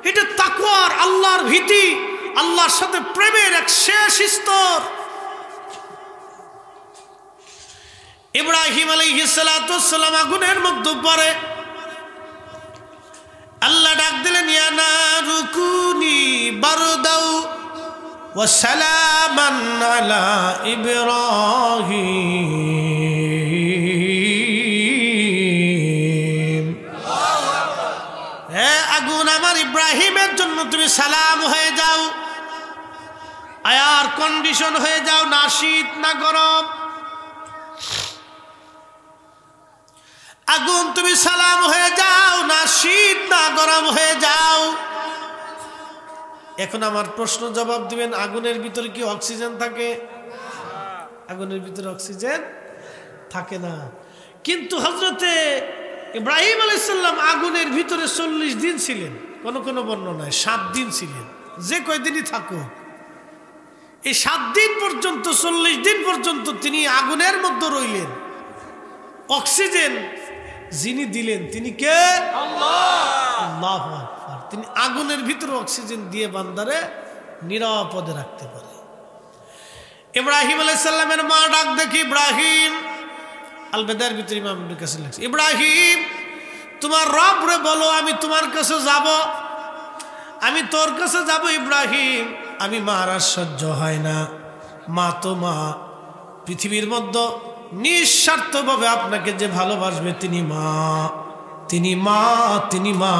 এটা তাকওয়ার, আল্লাহর ভীতি, আল্লাহর সাথে প্রেমের এক শেষ স্তর। ইব্রাহিম আলাইহিস সালাতু ওয়াস সালাম আগুনের মধ্যে পড়ে, আল্লাহ ডাক দিলেন ইয়া নারু কুনি বারদাও ওয়া সালামান আলা ইব্রাহিম। হে আগুন, আমার ইব্রাহিমের জন্য তুমি সালাম হয়ে যাও, আয়ার কন্ডিশন হয়ে যাও, না শীত না গরম। আগুন তুমি সালাম হয়ে যাও, না শীত না গরম হয়ে যাও। এখন আমার প্রশ্ন জবাব দিবেন, আগুনের ভিতরে কি অক্সিজেন থাকে? আগুনের ভিতরে অক্সিজেন থাকে না। কিন্তু হযরতে ইব্রাহিম আলাইহিস সালাম আগুনের ভিতরে 40 দিন ছিলেন, কোন কোন বর্ণনায় 7 দিন ছিলেন। যে কয়দিনই থাকুক, এই 7 দিন পর্যন্ত, 40 দিন পর্যন্ত তিনি আগুনের মধ্যে রইলেন। অক্সিজেন যিনি দিলেন তিনি কে? আল্লাহ। আল্লাহু আকবার। তিনি আগুনের ভিতরে অক্সিজেন দিয়ে বান্দারে নিরাপদে রাখতে পারে। ইব্রাহিম আলাইহিস সালামের মা ডাক দেখি, ইব্রাহিম, আল বেদার ভিতরে ইমামের কাছে লিখছে, ইব্রাহিম তোমার রব রে বলো আমি তোমার কাছে যাব, আমি তোর কাছে যাব। ইব্রাহিম, আমি মারা সহ্য হয় না। মা তো মা, পৃথিবীর মধ্যে নিঃস্বার্থভাবে আপনাকে যে ভালোবাসবে তিনি মা, তিনি মা, তিনি মা।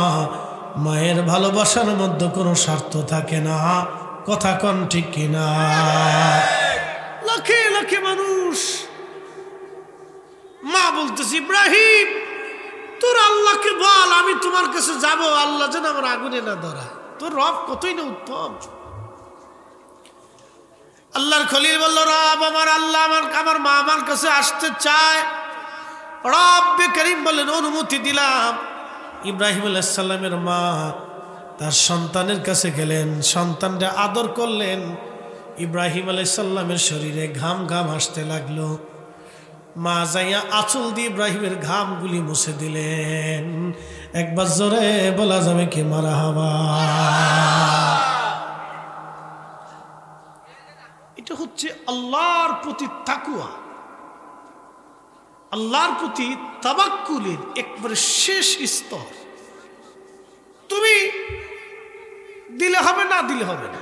মায়ের ভালোবাসার মধ্যে কোনো স্বার্থ থাকে না। কথা কন ঠিক কিনা? লাখে লাখে মানুষ, মা বলতেছে ইব্রাহিম তোর আল্লাহকে বল আমি তোমার কাছে যাব, আল্লাহ যেন আমার আগুনে না ধরায়। তোর রব কতই না উত্তম। আল্লাহর খলিল বলল, রব আমার, আল্লাহ আমার মা আমার কাছে আসতে চায়। রব্বে করিম বলেন অনুমতি দিলাম। ইব্রাহিম আলাইহিস সালামের মা তার সন্তানের কাছে গেলেন, সন্তানটা আদর করলেন। ইব্রাহিম আলাইহিস সালামের শরীরে ঘাম ঘাম আসতে লাগলো। মা যাইয়া আঁচল দিয়ে ইব্রাহিমের ঘামগুলি মুছে দিলেন। একবার জোরে বলা যাবে কি মারহাবা? এটা হচ্ছে আল্লাহর প্রতি তাকওয়া, আল্লাহর প্রতি তাওয়াক্কুলের একবারে শেষ স্তর। তুমি দিলে হবে, না দিলে হবে না।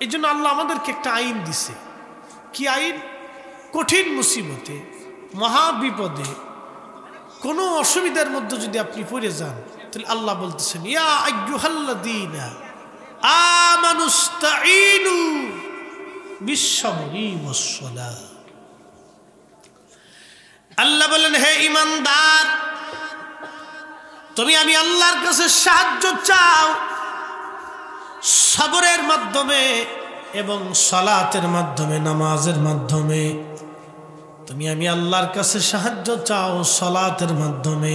এই জন্য আল্লাহ আমাদেরকে একটা আইন দিছে। কি আইন? কঠিন মুসিবতে, মহা বিপদে, কোনো অসুবিধার মধ্যে যদি আপনি পড়ে যান, তাহলে আল্লাহ বলতেছেন ইয়া আইয়ুহাল্লাযীনা আমানুস্তাঈনু বিস-সাবরি ওয়াস-সালাহ। আল্লাহ বলেন হে ঈমানদার, তুমি আমি আল্লাহর কাছে সাহায্য চাও সবরের মাধ্যমে এবং সালাতের মাধ্যমে, নামাজের মাধ্যমে। তুমি আমি আল্লাহর কাছে সাহায্য চাও সালাতের মাধ্যমে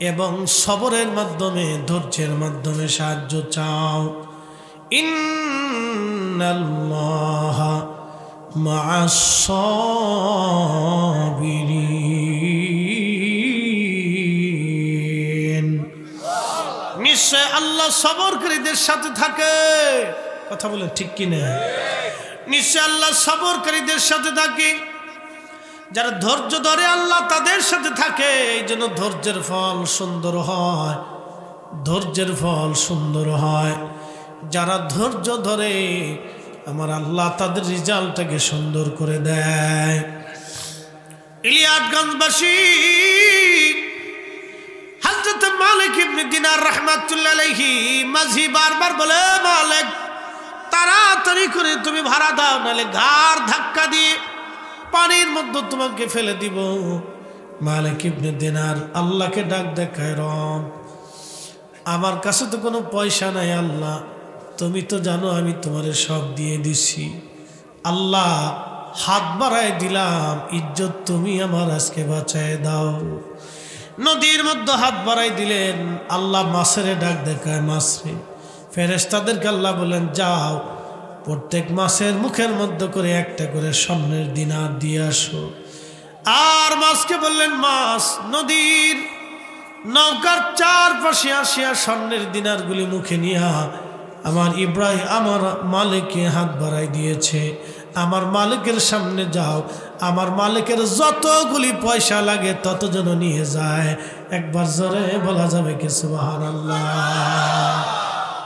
এবং সবরের মাধ্যমে, ধৈর্যের মাধ্যমে সাহায্য চাও। ইন্নাল্লাহা মা'আস সাবিরিন। নিশ্চয় আল্লাহ সবরকারীদের সাথে থাকে। কথা বলে ঠিক কিনা? নিশ্চয় আল্লাহ সবরকারীদের সাথে থাকে। যারা ধৈর্য ধরে আল্লাহ তাদের সাথে থাকে। এই জন্য ধৈর্যের ফল সুন্দর হয়, ধৈর্যের ফল সুন্দর হয়। যারা ধৈর্য ধরে আমার আল্লাহ তাদের রেজাল্টটাকে সুন্দর করে দেয়। ইলিয়াটগঞ্জবাসী হযরত মালিক ইবনে দিনার রাহমাতুল্লাহ আলাইহি মাঝি বারবার বলে, মালিক তাড়াতাড়ি করে তুমি ভাড়া দাও, নাহলে ঘাড় ধাক্কা দিয়ে পানির মধ্যে তোমাকে ফেলে দিব। মালিক ইবনে দিনার আল্লাহকে ডাক দেখায়, রব আমার কাছে তো কোনো পয়সা নাই, আল্লাহ তুমি তো জানো আমি তোমারে সব দিয়ে দিছি, আল্লাহ হাত বাড়ায় দিলাম, ইজ্জত তুমি আমার আজকে বাঁচায় দাও। নদীর মধ্যে হাত বাড়াই দিলেন, আল্লাহ মাছের ডাক দেখায়, মাছরে ফেরেশতাদেরকে আল্লাহ বলেন, যাও প্রত্যেক মাছের মুখের মধ্যে করে একটা করে স্বর্ণের দিনার দিয়ে আসো। আর মাছকে বললেন, মাছ নদীর নৌকার চারপাশে আসিয়া স্বর্ণের দিনারগুলি মুখে নিয়া আমার ইব্রাহিম আমার মালিককে হাত বাড়াই দিয়েছে, আমার মালিকের সামনে যাও, আমার মালিকের যতগুলি পয়সা লাগে তত যেন নিয়ে যায়। একবার জোরে বলা যাবে কি সুবহানাল্লাহ?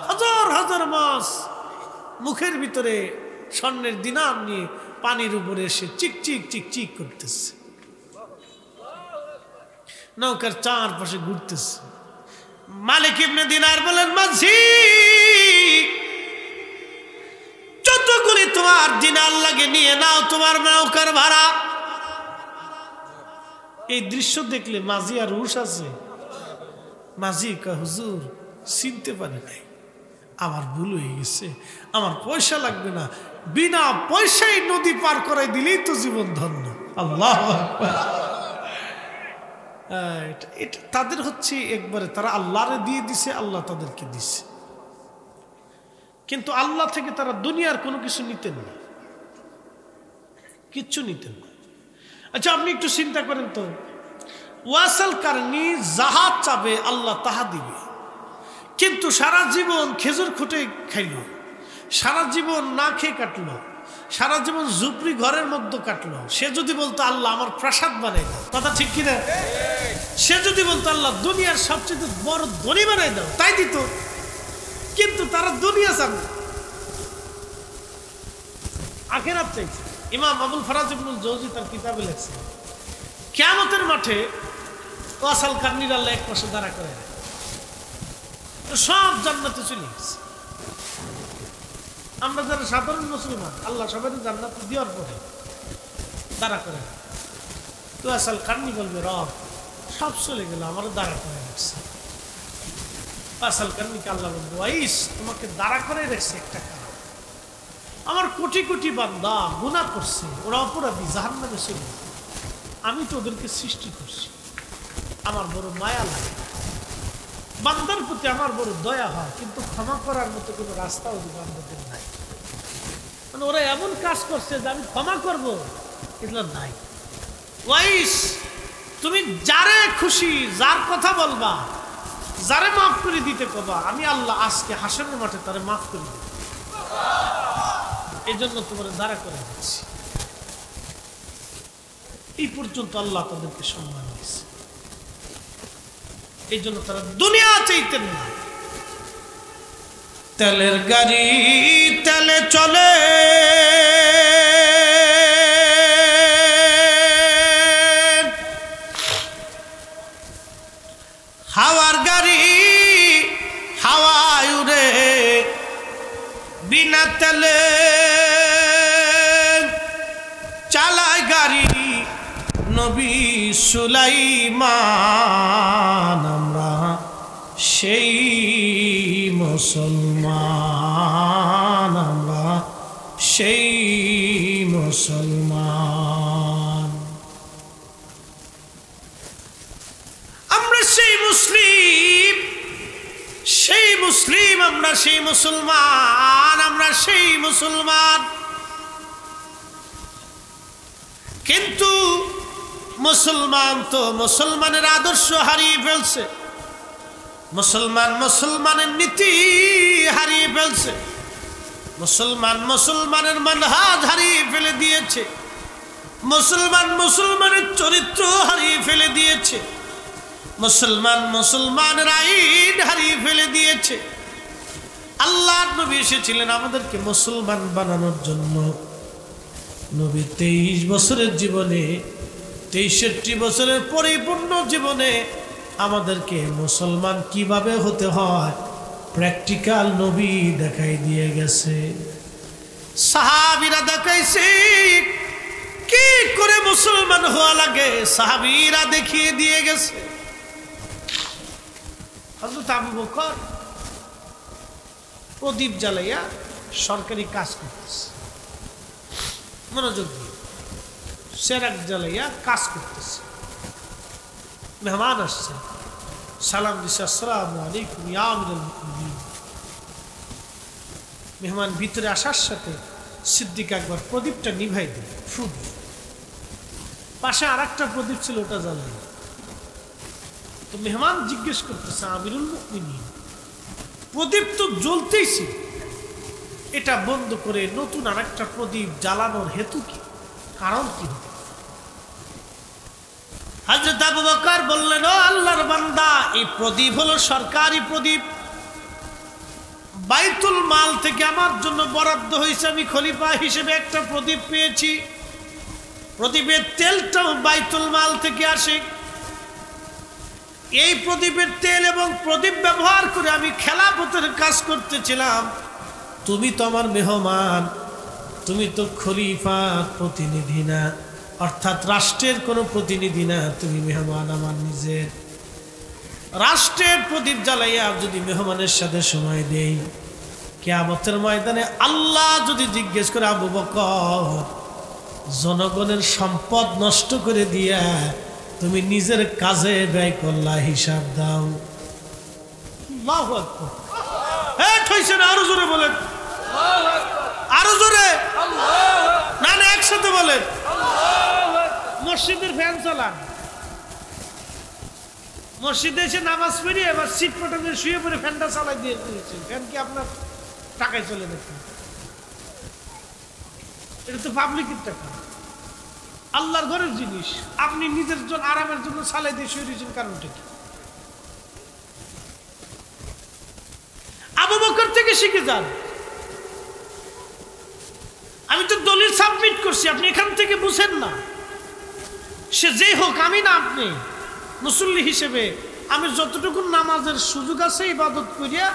হাজার হাজার মাছ মুখের ভিতরে স্বর্ণের দিনার নিয়ে পানির উপরে এসে চিকচিক চিকচিক করতেছে, নৌকার চারপাশে ঘুরতেছে। মালিক ইবনে দিনার বলেন, মাঝি যতগুলি তোমার দিনার লাগে নিয়ে নাও, তোমার নৌকার ভাড়া। এই দৃশ্য দেখলে মাঝি আর হুশ আছে? মাঝি কয়, হুজুর চিনতে পারি নাই, আমার ভুল হয়ে গেছে, আমার পয়সা লাগবে না, বিনা পয়সায় নদী পার করাই দিলেই তো জীবন ধন্য। আল্লাহু আকবার। এটা তাদের হচ্ছে একবারে তারা আল্লাহরে দিয়ে দিছে, আল্লাহ তাদেরকে দিছে, কিন্তু আল্লাহ থেকে তারা দুনিয়ার কোনো কিছু নিতেন না, কিচ্ছু নিতেন না। আচ্ছা আপনি একটু চিন্তা করেন তো, ওয়াসাল কারণী যাহা চাবে আল্লাহ তাহা দিবে, কিন্তু সারা জীবন খেজুর খুঁটে খাইল, সারা জীবন না খেয়ে কাটলো, সারা জীবন ঝুপড়ি ঘরের মধ্যে কাটলো, সে যদি বলতো আল্লাহ আমার প্রাসাদ বানাই দাও, কথা ঠিক কিনা? সে যদি বলতো আল্লাহ দুনিয়ার সবচেয়ে বড় ধনী বানাই দাও, তাই দিত। কিন্তু তারা দুনিয়া চান না, আখিরাত চাইছে। ইমাম আবুল ফারাজ ইবনুল জৌজি তার কিতাবে লেখছেন, কিয়ামতের মাঠে ওয়াসাল কারনীর আল্লাহ এক পাশে দাঁড়া করে, সব জান্নাতে চলে গেছে। আমরা যারা সাধারণ মুসলমান, আল্লাহ সবাই জান্নাতে দেওয়ার পরে দাঁড়া করে, তো ওয়াসাল কারনী বলবে, রব সব চলে গেল, আমারও দাঁড়া করে রাখছে। ওয়াসাল কারনীকে আল্লাহ বলবে, ওয়াইস তোমাকে দাঁড়া করে রাখছে একটা কারণ, আমার কোটি কোটি বান্দা গুনাহ করছে, ওরা অপরাধী, জাহান্নামে চলে, আমি তো ওদেরকে সৃষ্টি করছি, আমার বড় মায়া লাগে, বান্দার প্রতি আমার বড় দয়া হয়, কিন্তু ক্ষমা করার মতো কোনো রাস্তা ওই বান্দাদের নাই। মানে ওরা এমন কাজ করছে যে আমি ক্ষমা করবো, এগুলো নাই। ওয়াইস তুমি যারে খুশি, যার কথা বলবা, যারে মাফ করে দিতে কবা, আমি আল্লাহ আজকে হাসরের মাঠে তারে মাফ করে দেব, এই জন্য তোমার দাঁড়া করে দিচ্ছি। এই পর্যন্ত আল্লাহ তাদেরকে সম্মান দিয়েছে, এই জন্য তারা দুনিয়া চাইতেন না। তেলের গাড়ি তেলে চলে, হাওয়ার গাড়ি হাওয়ায় উড়ে, বিনা তেলে চালায় গাড়ি নবী সুলাইমান। আমরা সেই মুসলমান, আমরা সেই মুসলমান, আমরা সেই মুসলিম, সেই মুসলিম, আমরা সেই মুসলমান, আমরা সেই মুসলমান। কিন্তু মুসলমান তো মুসলমানের আদর্শ হারিয়ে ফেলছে, মুসলমান মুসলমানের নীতি হারিয়ে ফেলছে, মুসলমান মুসলমানের মানহাজ হারিয়ে ফেলে দিয়েছে, মুসলমান মুসলমানের চরিত্র হারিয়ে ফেলে দিয়েছে, মুসলমান মুসলমানের আইন হারিয়ে ফেলে দিয়েছে। আল্লাহর নবী এসেছিলেন আমাদেরকে মুসলমান বানানোর জন্য। নবী 23 বছরের জীবনে 63 বছরের পরিপূর্ণ জীবনে আমাদেরকে মুসলমান কিভাবে হতে হয় প্র্যাকটিক্যাল নবী দেখাই দিয়ে গেছে, সাহাবীরা দেখাইছে কি করে মুসলমান হওয়া লাগে, সাহাবীরা দেখিয়ে দিয়ে গেছে। হযরত আবু বকর প্রদীপ জ্বালাইয়া সরকারি কাজ করতেছে, মনোযোগ দিয়ে সেরাক জ্বালাইয়া কাজ করতেছে। মেহমান আসছে, সালাম দিছে, আসসালামু আলাইকুম ইয়া আমিরুল মুমিনিন। মেহমান ভিতরে আসার সাথে সিদ্দিক একবার প্রদীপটা নিভাই দিল, ফু দিয়ে। পাশে আর একটা প্রদীপ ছিল, ওটা জ্বালাই। তো মেহমান জিজ্ঞেস করতেছে, আমিরুল মুমিনিন প্রদীপ তো জ্বলতেইছে, এটা বন্ধ করে নতুন আর একটা প্রদীপ জ্বালানোর হেতু কি, কারণ কি? হযরত আবু বকর বললেন, ও আল্লাহর বান্দা, এই প্রদীপ হলো সরকারি প্রদীপ, বাইতুল মাল থেকে আমার জন্য বরাদ্দ হয়েছে, আমি খলিফা হিসেবে একটা প্রদীপ পেয়েছি, প্রদীপের তেলটাও বাইতুল মাল থেকে আসে। এই প্রদীপের তেল এবং প্রদীপ ব্যবহার করে আমি খেলাফতের কাজ করতেছিলাম। তুমি তো আমার মেহমান, তুমি তো খলিফার প্রতিনিধি না, অর্থাৎ রাষ্ট্রের কোনো প্রতিনিধি না, তুমি মেহমান আমার নিজের। রাষ্ট্রের প্রদীপ জ্বালাইয়া যদি মেহমানের সাথে সময় দেই, কিয়ামতের ময়দানে আল্লাহ যদি জিজ্ঞেস করে, আবু বকর জনগণের সম্পদ নষ্ট করে দিয়া তুমি নিজের কাজে ব্যয় করলা, হিসাব দাও। আল্লাহু আকবার। ঠইছে না? আরো জোরে বলেন, আরো জোরে, না না একসাথে বলেন। মসজিদের ফ্যান চালান, মসজিদে এসে নামাজ পড়ে এবার সিট পটাতে শুয়ে পড়ে ফ্যানটা চালাই দিয়ে দিয়েছে। ফ্যান কি আপনার টাকায় চলে নাকি? এটা তো পাবলিকের টাকা, আল্লাহর ঘরের জিনিস। আপনি নিজের জন্য আরামের জন্য চালাই দিয়ে শুয়ে দিয়েছেন, কারণটা কি? আবু বকর থেকে শিখে যান। আমি তো দলিল সাবমিট করছি, আপনি এখান থেকে বুঝেন না। সে যেই হোক, আমি না আপনি, মুসল্লি হিসেবে আমি যতটুকু নামাজের সুযোগ আছে ইবাদত করিয়া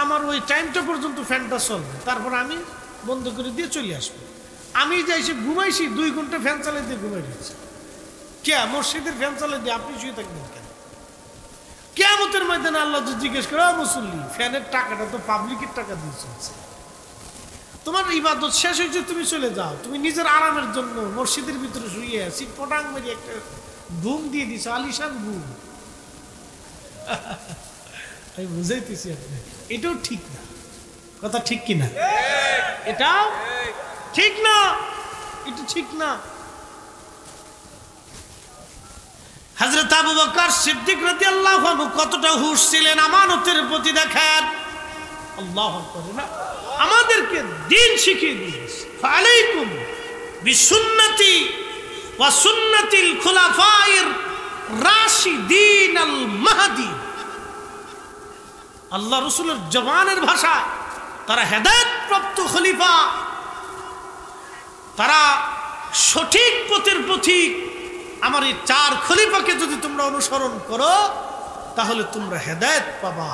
আমার ওই টাইমটা পর্যন্ত ফ্যানটা চলবে, তারপর আমি বন্ধ করে দিয়ে চলে আসবো। আমি যাইছি ঘুমাইছি, 2 ঘন্টা ফ্যান চালাই দিয়ে ঘুমাই দিয়েছি। কে মসজিদের ফ্যান চালাই দিয়ে আপনি শুয়ে থাকবেন কেন? কিয়ামতের ময়দানে আল্লাহ জিজ্ঞেস করে, মুসল্লি ফ্যানের টাকাটা তো পাবলিকের টাকা দিয়ে চলছে, তোমার ইবাদত শেষ হয়েছে, তুমি চলে যাও। তুমি নিজের আরামের জন্য মসজিদের ভিতরে শুয়ে আছি, পটাং মেরে একটা ঘুম দিয়ে দিছ, আলিশান ঘুম। আমি বুঝাইতেছি আপনি, এটাও ঠিক না। কথা ঠিক কিনা? এটাও ঠিক না, এটা ঠিক না। হযরত আবু বকর সিদ্দিক রাদিয়াল্লাহু আনহু কতটা হুঁশ ছিলেন আমানতের প্রতি, দেখেন। আল্লাহু আকবার। আমাদেরকে দ্বীন শিখিয়ে দিয়েছে, ফালাইকুম বিসুন্নতি ওয়া সুন্নাতিল খুলাফায়ে রাশিদিন আল মাহদি। আল্লাহ রাসূলের জবানের ভাষা, তারা হেদায়েত প্রাপ্ত খলিফা, তারা সঠিক পথের পথিক। আমার এই 4 খলিফাকে যদি তোমরা অনুসরণ করো তাহলে তোমরা হেদায়েত পাবা।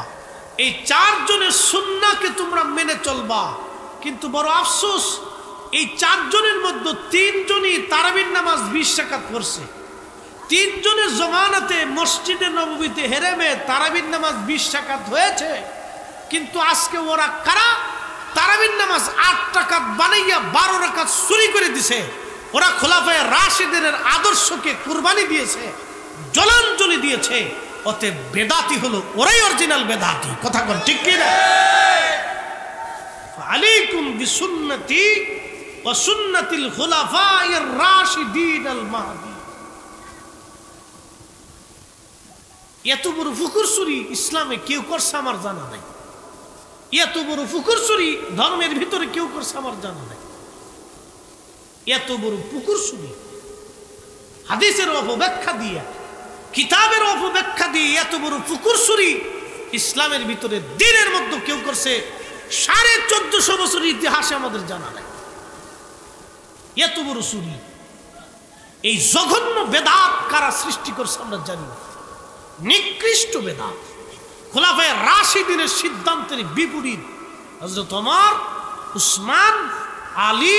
এই 4 জনের সুন্নাহকে তোমরা মেনে চলবা। কিন্তু বড় আফসোস, এই 4 জনের মধ্যে 3 জনই তারাবির নামাজ 20 রাকাত পড়ছে। 3 জনের জমানাতে মসজিদে নববীতে হেরেমে তারাবির নামাজ 20 রাকাত হয়েছে। কিন্তু আজকে ওরা কারা? তারাবির নামাজ 8 রাকাত বানাইয়া 12 রাকাত চুরি করে দিছে। ওরা খোলাফায়ে রাশিদিনের আদর্শকে কুরবানি দিয়েছে, জলাঞ্জলি দিয়েছে। অতএব বেদাতি হলো ওরাই অরিজিনাল বেদাতি। কথা বল ঠিক কি না? আলাইকুম বিসুন্নতি ওয়া সুন্নাতিল খুলাফায়ে রাশিদিন আল মাহদি। এত বড় ফুকুরসুরি ইসলামে কেউ করছে আমার জানা নাই। এত বড় ফুকুরসুরি ধর্মের ভিতরে কেউ করছে আমার জানা নাই। এত বড় পুকুরসুরি হাদিসের অপব্যাখ্যা দিয়ে, কিতাবের অপব্যাখ্যা দিয়ে এত বড় পুকুরসুরি ইসলামের ভিতরে দ্বীনের মধ্যে কেউ করছে 1450 বছরের ইতিহাসে আমাদের জানা নাই। এত বড় সুরি, এই জঘন্য বেদাত কারা সৃষ্টি করছে আমরা জানি না। নিকৃষ্ট বেদাত, খোলাফায়ে রাশিদিনের সিদ্ধান্তের বিপরীত। হযরত ওমর, উসমান, আলী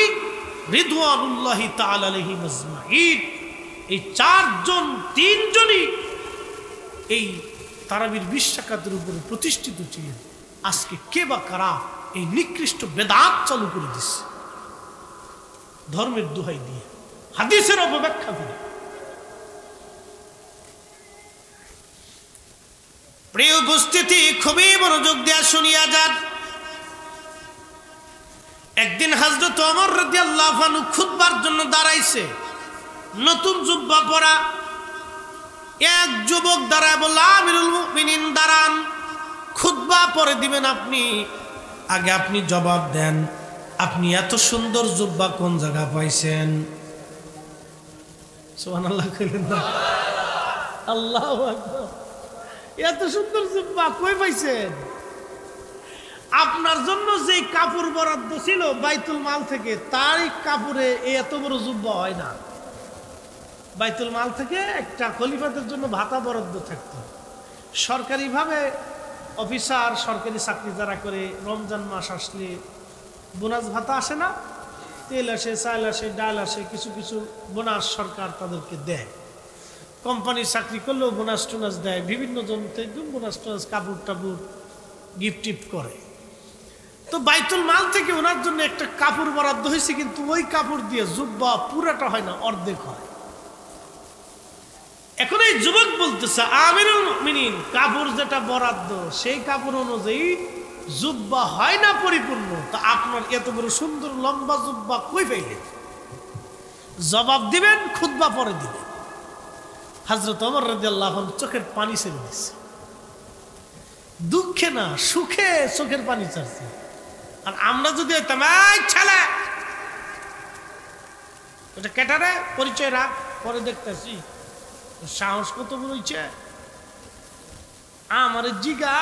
রিদওয়ানুল্লাহি তাআলা আলাইহিম আজমাইন, এই তিনজনই এই তারাবির 20 রাকাতের উপরে প্রতিষ্ঠিত ছিলেন। আজকে কে বা কারা এই নিকৃষ্ট বেদাত চালু করে দিচ্ছে ধর্মের দোহাই দিয়ে, হাদিসের অপব্যাখ্যা করে। প্রিয় উপস্থিতি, খুবই মনোযোগ দিয়ে শুনিয়া যান। একদিন হযরত ওমর রাদিয়াল্লাহু আনহু খুতবার জন্য দাঁড়াইছে। নতুন জুব্বা পরা এক যুবক দাঁড়ায় বলল, আমিরুল মুমিনিন দাঁড়ান, খুতবা পরে দিবেন আপনি, আগে আপনি জবাব দেন, আপনি এত সুন্দর জুব্বা কোন জায়গা পাইছেন? সুবহানাল্লাহ কইলেন না? আল্লাহু আকবার। এত সুন্দর জুব্বা কই পাইছেন? আপনার জন্য যে কাপড় বরাদ্দ ছিল বাইতুল মাল থেকে, তারই কাপড়ে এত বড় জুব্বা হয় না। বাইতুল মাল থেকে একটা খলিফাদের জন্য ভাতা বরাদ্দ থাকতো। সরকারিভাবে অফিসার, সরকারি চাকরি যারা করে, রমজান মাস আসলে বোনাস ভাতা আসে না, তেল আসে, চাল আসে, ডাল আসে, কিছু কিছু বোনাস সরকার তাদেরকে দেয়। কোম্পানির চাকরি করলেও বোনাস টোনাস দেয়, বিভিন্ন জন থেকে বোনাস টোনাস, কাপড় টাপড় গিফট টিফট করে। তো বাইতুল মাল থেকে ওনার জন্য একটা কাপড় বরাদ্দ হয়েছে, কিন্তু ওই কাপড় দিয়ে জুব্বা পুরাটা হয় না, অর্ধেক হয়। এখন এই যুবক বলতেছে, আমিরুল মুমিনিন, কাপড় যেটা বরাদ্দ সেই কাপড় অনুযায়ী জুব্বা হয় না পরিপূর্ণ, তা আপনার এত বড় সুন্দর লম্বা জুব্বা কই পাইলেন? জবাব দিবেন, খুতবা পরে দিবেন। হযরত ওমর রাদিয়াল্লাহু আনহু চোখের পানি ছেড়ে দিচ্ছে। দুঃখে না, সুখে চোখের পানি ছাড়ছে। আর আমরা যদি ছেলে ওটা কেটারে পরিচয় রাখ, পরে দেখতেছি সাহস কত বলছে আমার জিগা।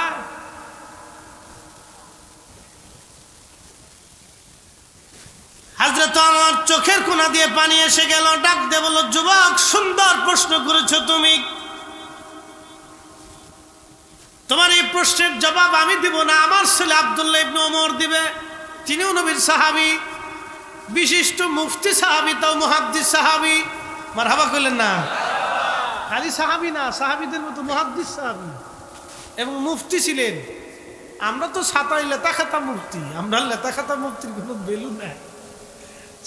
হযরত ওমর চোখের কোনা দিয়ে পানি এসে গেল, ডাক দিয়ে বলল, যুবক, সুন্দর প্রশ্ন করেছো তুমি, তোমার এই প্রশ্নের জবাব আমি দিব না, আমার ছেলে আব্দুল্লাহ ইবনে ওমর দিবে। তিনিও নবীর সাহাবী, বিশিষ্ট মুফতি সাহাবী, তাও মুহাদ্দিস সাহাবী। মারহাবা কইলেন না? খালি সাহাবী না, সাহাবীদের মতো মুহাদ্দিস সাহাবী এবং মুফতি ছিলেন। আমরা তো ছাতাই লেতা খাতা মুফতি, আমরা লেতা খাতা মুফতির কোনো ভ্যালু নাই।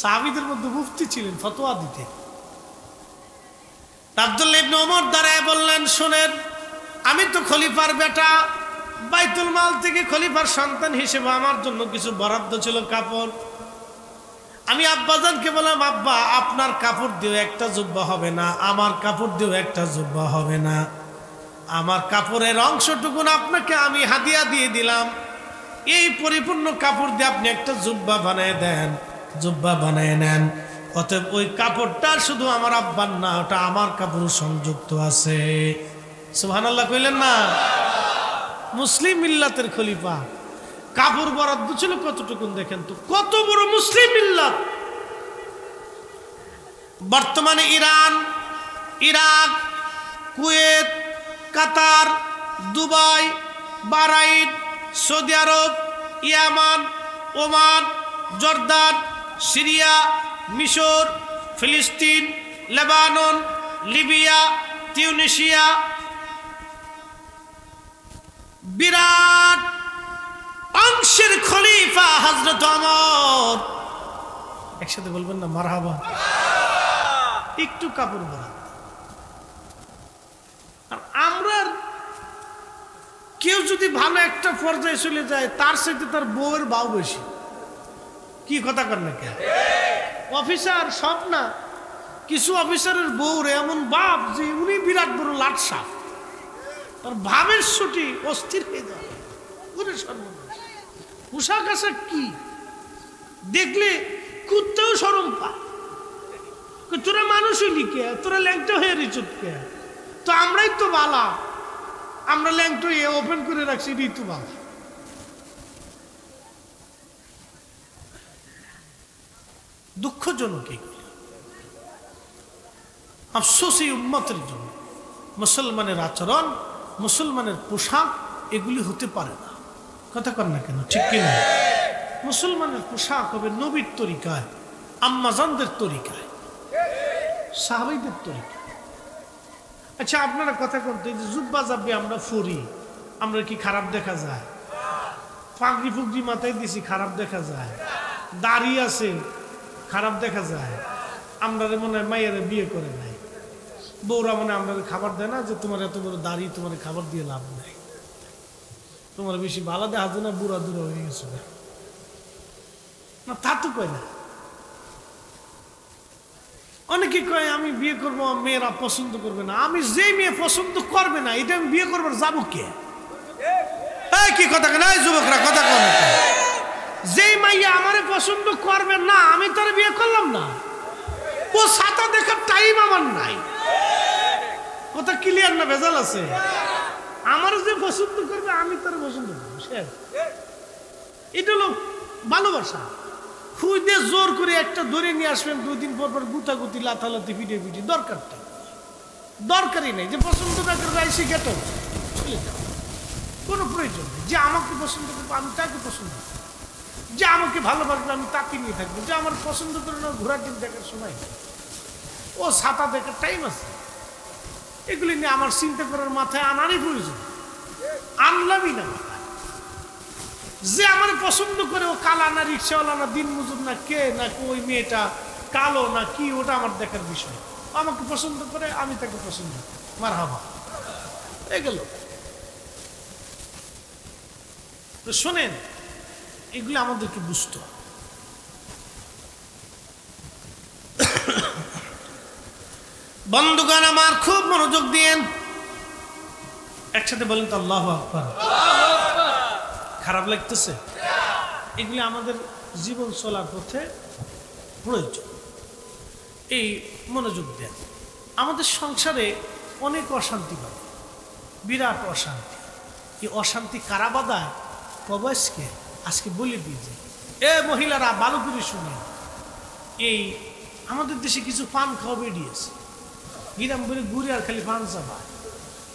সাহাবীদের মধ্যে মুফতি ছিলেন, ফতোয়া দিতেন। আব্দুল্লাহ ইবনে ওমর দাঁড়ায় বললেন, শোনেন, আমি তো খলিফার বেটা, বাইতুল মাল থেকে খলিফার সন্তান হিসেবে আমার জন্য কিছু বরাদ্দ ছিল কাপড়। আমি আব্বাজানকে বললাম, আব্বা, আপনার কাপড় দিয়েও একটা জুব্বা হবে না, আমার কাপড় দিয়েও একটা জুব্বা হবে না, আমার কাপড়ের অংশটুকুন আপনাকে আমি হাদিয়া দিয়ে দিলাম, এই পরিপূর্ণ কাপড় দিয়ে আপনি একটা জুব্বা বানিয়ে দেন, জুব্বা বানিয়ে নেন। অতএব ওই কাপড়টা শুধু আমার আব্বার না, ওটা আমার কাপড় সংযুক্ত আছে। সুবহানাল্লাহ কইলেন না? মুসলিম মিল্লাতের খলিফা, কাপড় বরাদ্দ ছিল কতটুকুন দেখেন তো, কত বড় মুসলিম মিল্লাত। বর্তমানে ইরান, ইরাক, কুয়েত, কাতার, দুবাই, বাহরাইন, সৌদি আরব, ইয়ামান, ওমান, জর্দান, সিরিয়া, মিশর, ফিলিস্তিন, লেবানন, লিবিয়া, তিউনিসিয়া, বিরাট অংশের খলিফা হযরত ওমর। একসাথে বলবেন না মারহাবা? একটু কাপড় বরাদ্দ। আর আমরা কেউ যদি ভালো একটা পর্যায়ে চলে যায়, তার সাথে তার বউয়ের ভাও বেশি। কি কথা কর না কেন? অফিসার সব না, কিছু অফিসারের বউর এমন বাপ যে উনি বিরাট বড় লাটসা, তার ভাবের ছুটি অস্থির হয়ে যায়। সর্বনাশ, পোশাক আশাক কি দেখলে কুত্তেও শরম পায়। তোরা মানুষই লিখে, তোরা ল্যাংটা হয়ে রিচুত কে? তো আমরাই তো বালা, আমরা ল্যাংটো ওপেন করে রাখছি ঋতু বালা। দুঃখজনক। আফসোস এই উম্মতের জন্য। মুসলমানের আচরণ, মুসলমানের পোশাক এগুলি হতে পারে না। কথা কর না কেন, ঠিক কিনা? মুসলমানের পোশাক হবে নবীর তরিকায়, আম্মাজানদের তরিকায়, সাহাবীদের তরিকায়। আচ্ছা আপনারা কথা করতে, যে জুব্বা জাব্বি আমরা ফরি, আমরা কি খারাপ দেখা যায়? পাগড়ি ফুগড়ি মাথায় দিছি, খারাপ দেখা যায়? দাড়ি আছে, খারাপ দেখা যায়? আমরা মনে হয় মাইয়ারে বিয়ে করে নাই, বউরা মনে আমরা খাবার দেয় না, যে তোমার এত বড় দাড়ি, তোমার খাবার দিয়ে লাভ নাই, তোমার বেশি ভালো দেখা যায় না, বুড়া দূরা হয়ে গেছে না, তা তো কয় না। অনেকে কয় আমি বিয়ে করবো, মেয়েরা পছন্দ করবে না। আমি যে মেয়ে পছন্দ করবে না, এটা আমি বিয়ে করবার যাবো কে? কি কথা কেন যুবকরা, কথা কন। যে মাইয়া আমারে পছন্দ করবে না, আমি তার বিয়ে করলাম না। ও ছাতা দেখার টাইম আমার নাই। কথা ক্লিয়ার না ভেজাল আছে? আমার যে পছন্দ করবে আমি তার পছন্দ করবো, এটা হলো ভালোবাসা। খুঁজ দিয়ে জোর করে একটা ধরে নিয়ে আসবেন, 2 দিন পর পর গুতাগুতি লাথালাতি পিটে পিটি দরকারটা দরকারই নেই। যে পছন্দ না করবে আইসি গেট চলে যাও, কোনো প্রয়োজন নেই। যে আমাকে পছন্দ করবো আমি তাকে পছন্দ করবো, যে আমাকে ভালোবাসবে আমি তাকে নিয়ে থাকবো। যে আমার পছন্দ করে না, ঘোরার দিন দেখার সময় নেই, ও ছাতা দেখার টাইম আছে। এগুলি নিয়ে আমার চিন্তা করার মাথায় আনারই প্রয়োজন, আনলামই না। যে আমার পছন্দ করে, ও কালা না, রিক্সাওয়ালা না, দিন মজুর না, কে না ওই মেয়েটা কালো না কি, ওটা আমার দেখার বিষয়। আমাকে পছন্দ করে, আমি তাকে পছন্দ করি, মারহাবা, এগুলো। তো শোনেন, এগুলো আমাদেরকে বুঝতে হবে। বন্ধুগণ আমার, খুব মনোযোগ দিয়েন, একসাথে বলেন তো আল্লাহু আকবার। খারাপ লাগতেছে? এগুলি আমাদের জীবন চলার পথে প্রয়োজন। এই মনোযোগ দেন। আমাদের সংসারে অনেক অশান্তি বাধে, বিরাট অশান্তি। এই অশান্তি কারা বাধায়? কবয়সকে। আজকে বলে দিয়েছে, এ মহিলারা ভালো করে শুনে, এই আমাদের দেশে কিছু পান খাওয়া বেরিয়েছে, গিরাম করে ঘুরে আর খালি পান চাবায়।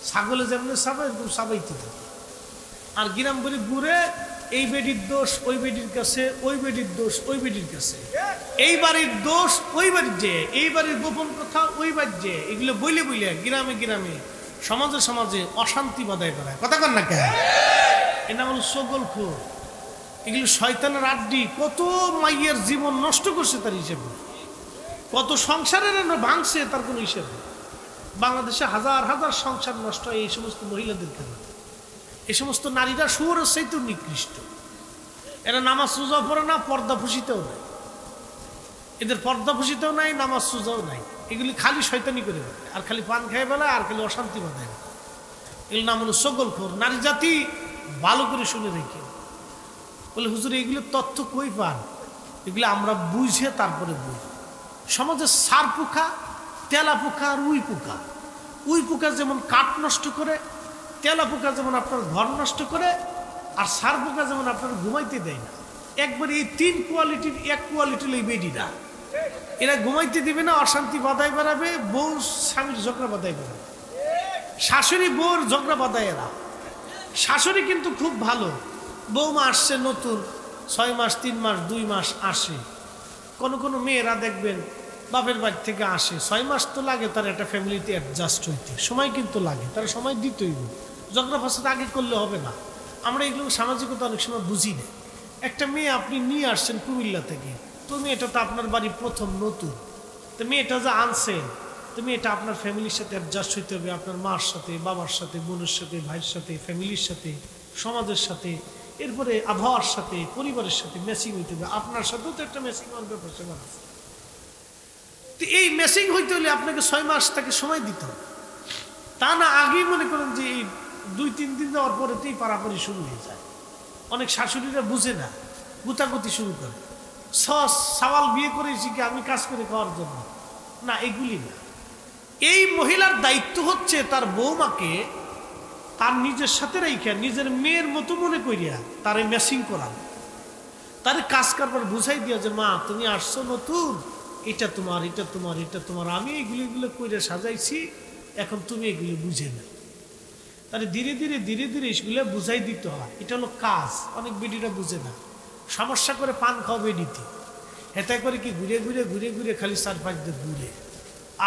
ছাগলে যেমন চাবায় এরকম চাবাইতে থাকে। আর গিরাম করে ঘুরে, এই বেডির দোষ ওই বেডির কাছে, ওই বেডির দোষ ওই বেডির কাছে, এই বাড়ির দোষ ওই বাড়ির যে, এই বাড়ির গোপন কথা ওই বাড়ির যে, এগুলো বইলে বইলে গ্রামে গ্রামে, সমাজে সমাজে অশান্তি বাধাই করায়। কথা কন না কেন? এটা হলো সকলখোর। এগুলো শয়তানের আড্ডি। কত মাইয়ের জীবন নষ্ট করছে তার হিসেবে, কত সংসারের ভাঙছে তার কোনো হিসেব নেই। বাংলাদেশে হাজার হাজার সংসার নষ্ট হয় এই সমস্ত মহিলাদের কারণে। এই সমস্ত নারীরা শুয়োরের চাইতেও নিকৃষ্ট। এরা নামাজ রোজাও পড়ে না, পর্দা ফুসিতেও নাই, এদের পর্দা ফুসিতেও নাই, নামাজ রোজাও নাই। এগুলি খালি শয়তানি করে বেড়ায়, আর খালি পান খাই বেলায়, আর খালি অশান্তি বাঁধায়। এগুলো নাম হলো সকলখোর। নারী জাতি ভালো করে শুনে রেখে বলে, হুজুর এগুলো তথ্য কই পান? এগুলো আমরা বুঝে তারপরে বুঝি। সমাজে সার পোকা, তেলা পোকা আর উই পোকা। উই পোকা যেমন কাঠ নষ্ট করে, তেলা পোকা যেমন আপনার ঘর নষ্ট করে, আর সার পোকা যেমন আপনার ঘুমাইতে দেয় না। একবারে এই 3 কোয়ালিটির এক কোয়ালিটির এই বেডিরা, এরা ঘুমাইতে দিবে না, অশান্তি বাধাই বেড়াবে, বউ স্বামীর ঝগড়া বাধাই বেড়াবে, শাশুড়ি বউর ঝগড়া বাধায়। এরা শাশুড়ি কিন্তু খুব ভালো, বৌমা আসছে নতুন, 6 মাস 3 মাস 2 মাস আসে। কোনো কোনো মেয়েরা দেখবেন বাপের বাড়ি থেকে আসে, 6 মাস তো লাগে তার একটা ফ্যামিলিতে অ্যাডজাস্ট হইতে, সময় কিন্তু লাগে, তার সময় দিতেই হবে। ঝগড়া ফাসাদ আগে করলে হবে না। আমরা এগুলো সামাজিকতা অনেক সময় বুঝি না। একটা মেয়ে আপনি নিয়ে আসছেন কুমিল্লা থেকে, তো মেয়েটা তো আপনার বাড়ি প্রথম নতুন, তো মেয়েটা যা আনছেন, তো মেয়েটা আপনার ফ্যামিলির সাথে অ্যাডজাস্ট হইতে হবে, আপনার মার সাথে, বাবার সাথে, বোনের সাথে, ভাইয়ের সাথে, ফ্যামিলির সাথে, সমাজের সাথে, এরপরে আবহাওয়ার সাথে, পরিবারের সাথে ম্যাচিং হইতে হবে। আপনার সাথেও তো একটা ম্যাচিং হওয়ার ব্যাপার আছে। তো এই ম্যাচিং হইতে হলে আপনাকে 6 মাস তাকে সময় দিতে হবে। তা না আগেই মনে করেন যে এই 2-3 দিন যাওয়ার পরেতেই পারাপারি শুরু হয়ে যায়। অনেক শাশুড়িরা বুঝে না, গুতাগুতি শুরু করে। সওয়াল বিয়ে করেছি কি আমি কাজ করে খাওয়ার জন্য না, এগুলি না। এই মহিলার দায়িত্ব হচ্ছে তার বৌমাকে তার নিজের সাথে রেখে, নিজের মেয়ের মতো মনে করিয়া তারে ম্যাচিং করানো, তারে কাজ কারবার বুঝাই দিয়া যে মা তুমি আসছো নতুন, এটা তোমার, এটা তোমার, এটা তোমার, আমি এগুলো করে সাজাইছি, এখন তুমি এগুলো বুঝে না। তাহলে ধীরে ধীরে ধীরে ধীরে এগুলো বুঝাই দিতে হয়, এটা হলো কাজ। অনেক বেডিরা বুঝে না, সমস্যা করে পান খাও বেডিতে, হেতা করে কি ঘুরে ঘুরে ঘুরে ঘুরে খালি 4-5 দিন ঘুরে।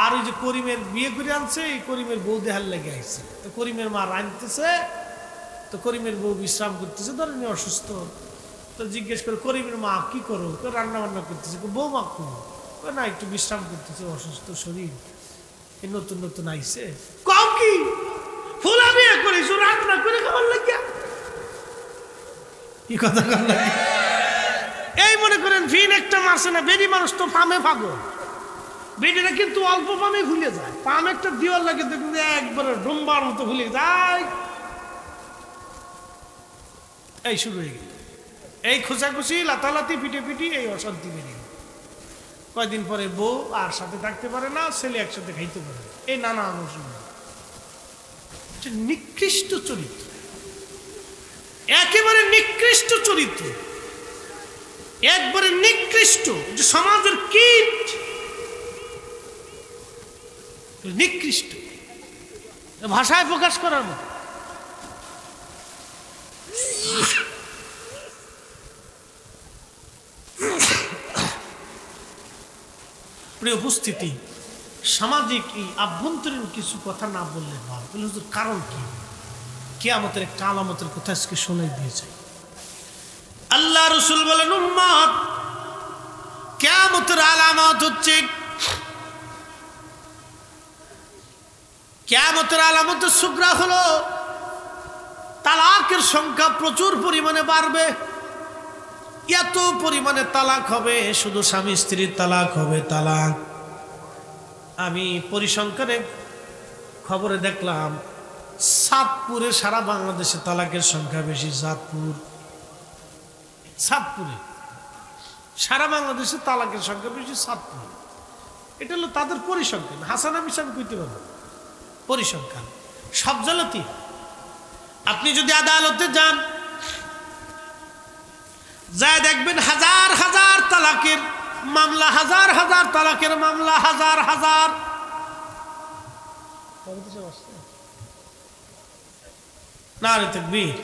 আর ওই যে করিমের বিয়ে করে আনছে, এই করিমের বউ দেহার লেগে আসছে, তো করিমের মা রাঁধতেছে, তো করিমের বউ বিশ্রাম করতেছে, ধরেন অসুস্থ, তো জিজ্ঞেস করে করিমের মা কি করো, রান্না বান্না করতেছে, বউ মা করো না, একটু বিশ্রাম করতেছে, অসুস্থ শরীর, এই নতুন নতুন আইছে। কও কি ফুলা বিয়ে করেছো, রান্না করে খাবার লাগিয়া, কি কথা বললেন? এই মনে করেন ফিন একটা মারছে না, বেরি মানুষ তো পামে পাগল, বেডিটা কিন্তু অল্প পামে ভুলে যায়, পাম একটা দিওয়ার লাগে দেখুন একবারে ডুম্বার মতো ভুলে যায়। এই শুরু হয়ে গেল, এই খোঁচাখুচি লাতালাতি পিটে পিটি, এই অশান্তি বেরিয়ে। কয়দিন পরে বউ আর সাথে থাকতে পারে না, ছেলে একসাথে খাইতে পারে না, এই নানা আলোচনা। নিকৃষ্ট চরিত্র, একেবারে নিকৃষ্ট চরিত্র, একবারে নিকৃষ্ট, যে সমাজের কীট, নিকৃষ্ট, ভাষায় প্রকাশ করার মতো। প্রিয় উপস্থিতি, সামাজিক এই আভ্যন্তরীণ কিছু কথা না বললে না, বলে হুজুর কারণ কি? কিয়ামতের একটা আলামতের কথা আজকে শোনাই দিয়েছে। আল্লাহ রাসূল বলেন, উম্মত, কিয়ামতের আলামত হচ্ছে, কিয়ামতের আলামতের সুগ্রা হলো তালাকের সংখ্যা প্রচুর পরিমাণে বাড়বে। এত পরিমাণে তালাক হবে, শুধু স্বামী স্ত্রীর তালাক হবে, তালাক। আমি পরিসংখ্যানে খবরে দেখলাম, চাঁদপুরে সারা বাংলাদেশে তালাকের সংখ্যা বেশি। চাঁদপুরে সারা বাংলাদেশে তালাকের সংখ্যা বেশি, চাঁদপুরে। এটা হলো তাদের পরিসংখ্যান, হাসানা মিশন কইতে পারবেন, পরিসংখ্যান সব জালতি। আপনি যদি আদালতে যান, যা দেখবেন হাজার হাজার তালাকের মামলা, হাজার হাজার তালাকের মামলা, হাজার হাজার। নারে তাকবীর,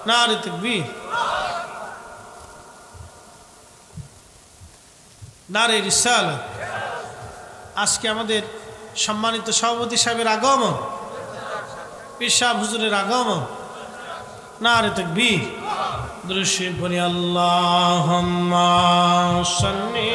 নারে তাকবীর, নারে রিসালাত। আজকে আমাদের সম্মানিত সভাপতি সাহেবের আগমন, পীর সাহেব হুজুরের আগমন, নারে তাকবীর। দৃশ্যে পড়ি আল্লাহুম্মা সাল্লি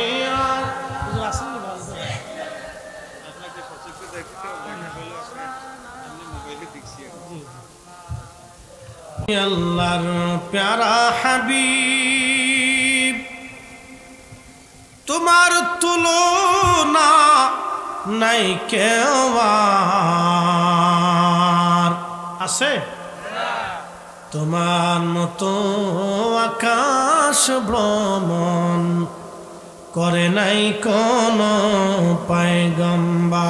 আল্লাহর প্যারা হাবিব, তোমার তুলনা নাই কেউ আর আছে, তোমার মতো আকাশ ভ্রমণ করে নাই কোন পয়গম্বর।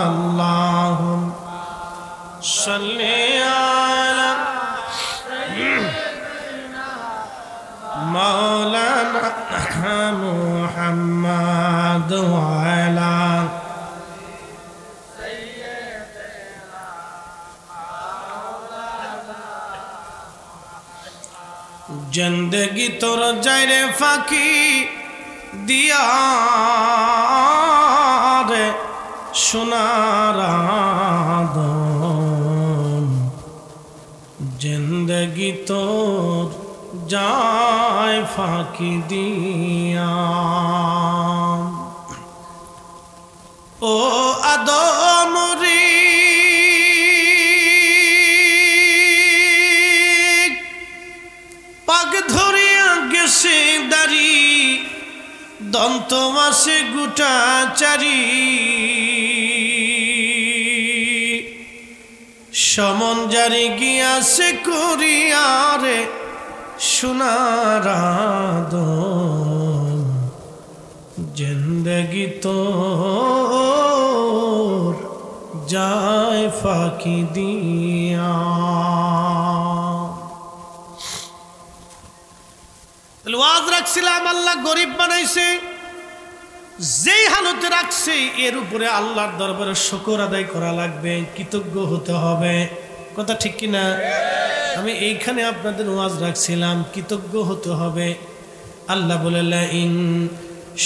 আল্লাহুম্মা সাল্লি আলা মাওলানা মুহাম্মদ ওয়া আলা জিন্দগি তোর যাইরে ফাঁকি দিয়া রে সোনার আদম, জিন্দগি তোর যায় ফাঁকি দিয়া। ও আদম রে, পাগ ধরিয়া গেছে দাড়ি, দন্ত মাসে গুটা চারি, সমন জারি গিয়াছে করিয়ারে সোনার আদম, জিন্দগি তোর যায় ফাঁকি দিয়া। ওয়াজ রাখছিলাম, আল্লাহ গরিব বানাইছে, যেই হালতে রাখছে এর উপরে আল্লাহর দরবারে শুকর আদায় করা লাগবে, কৃতজ্ঞ হতে হবে। কথা ঠিক কিনা? আমি এইখানে আপনাদের ওয়াজ রাখছিলাম, কৃতজ্ঞ হতে হবে। আল্লাহ বলে লা ইন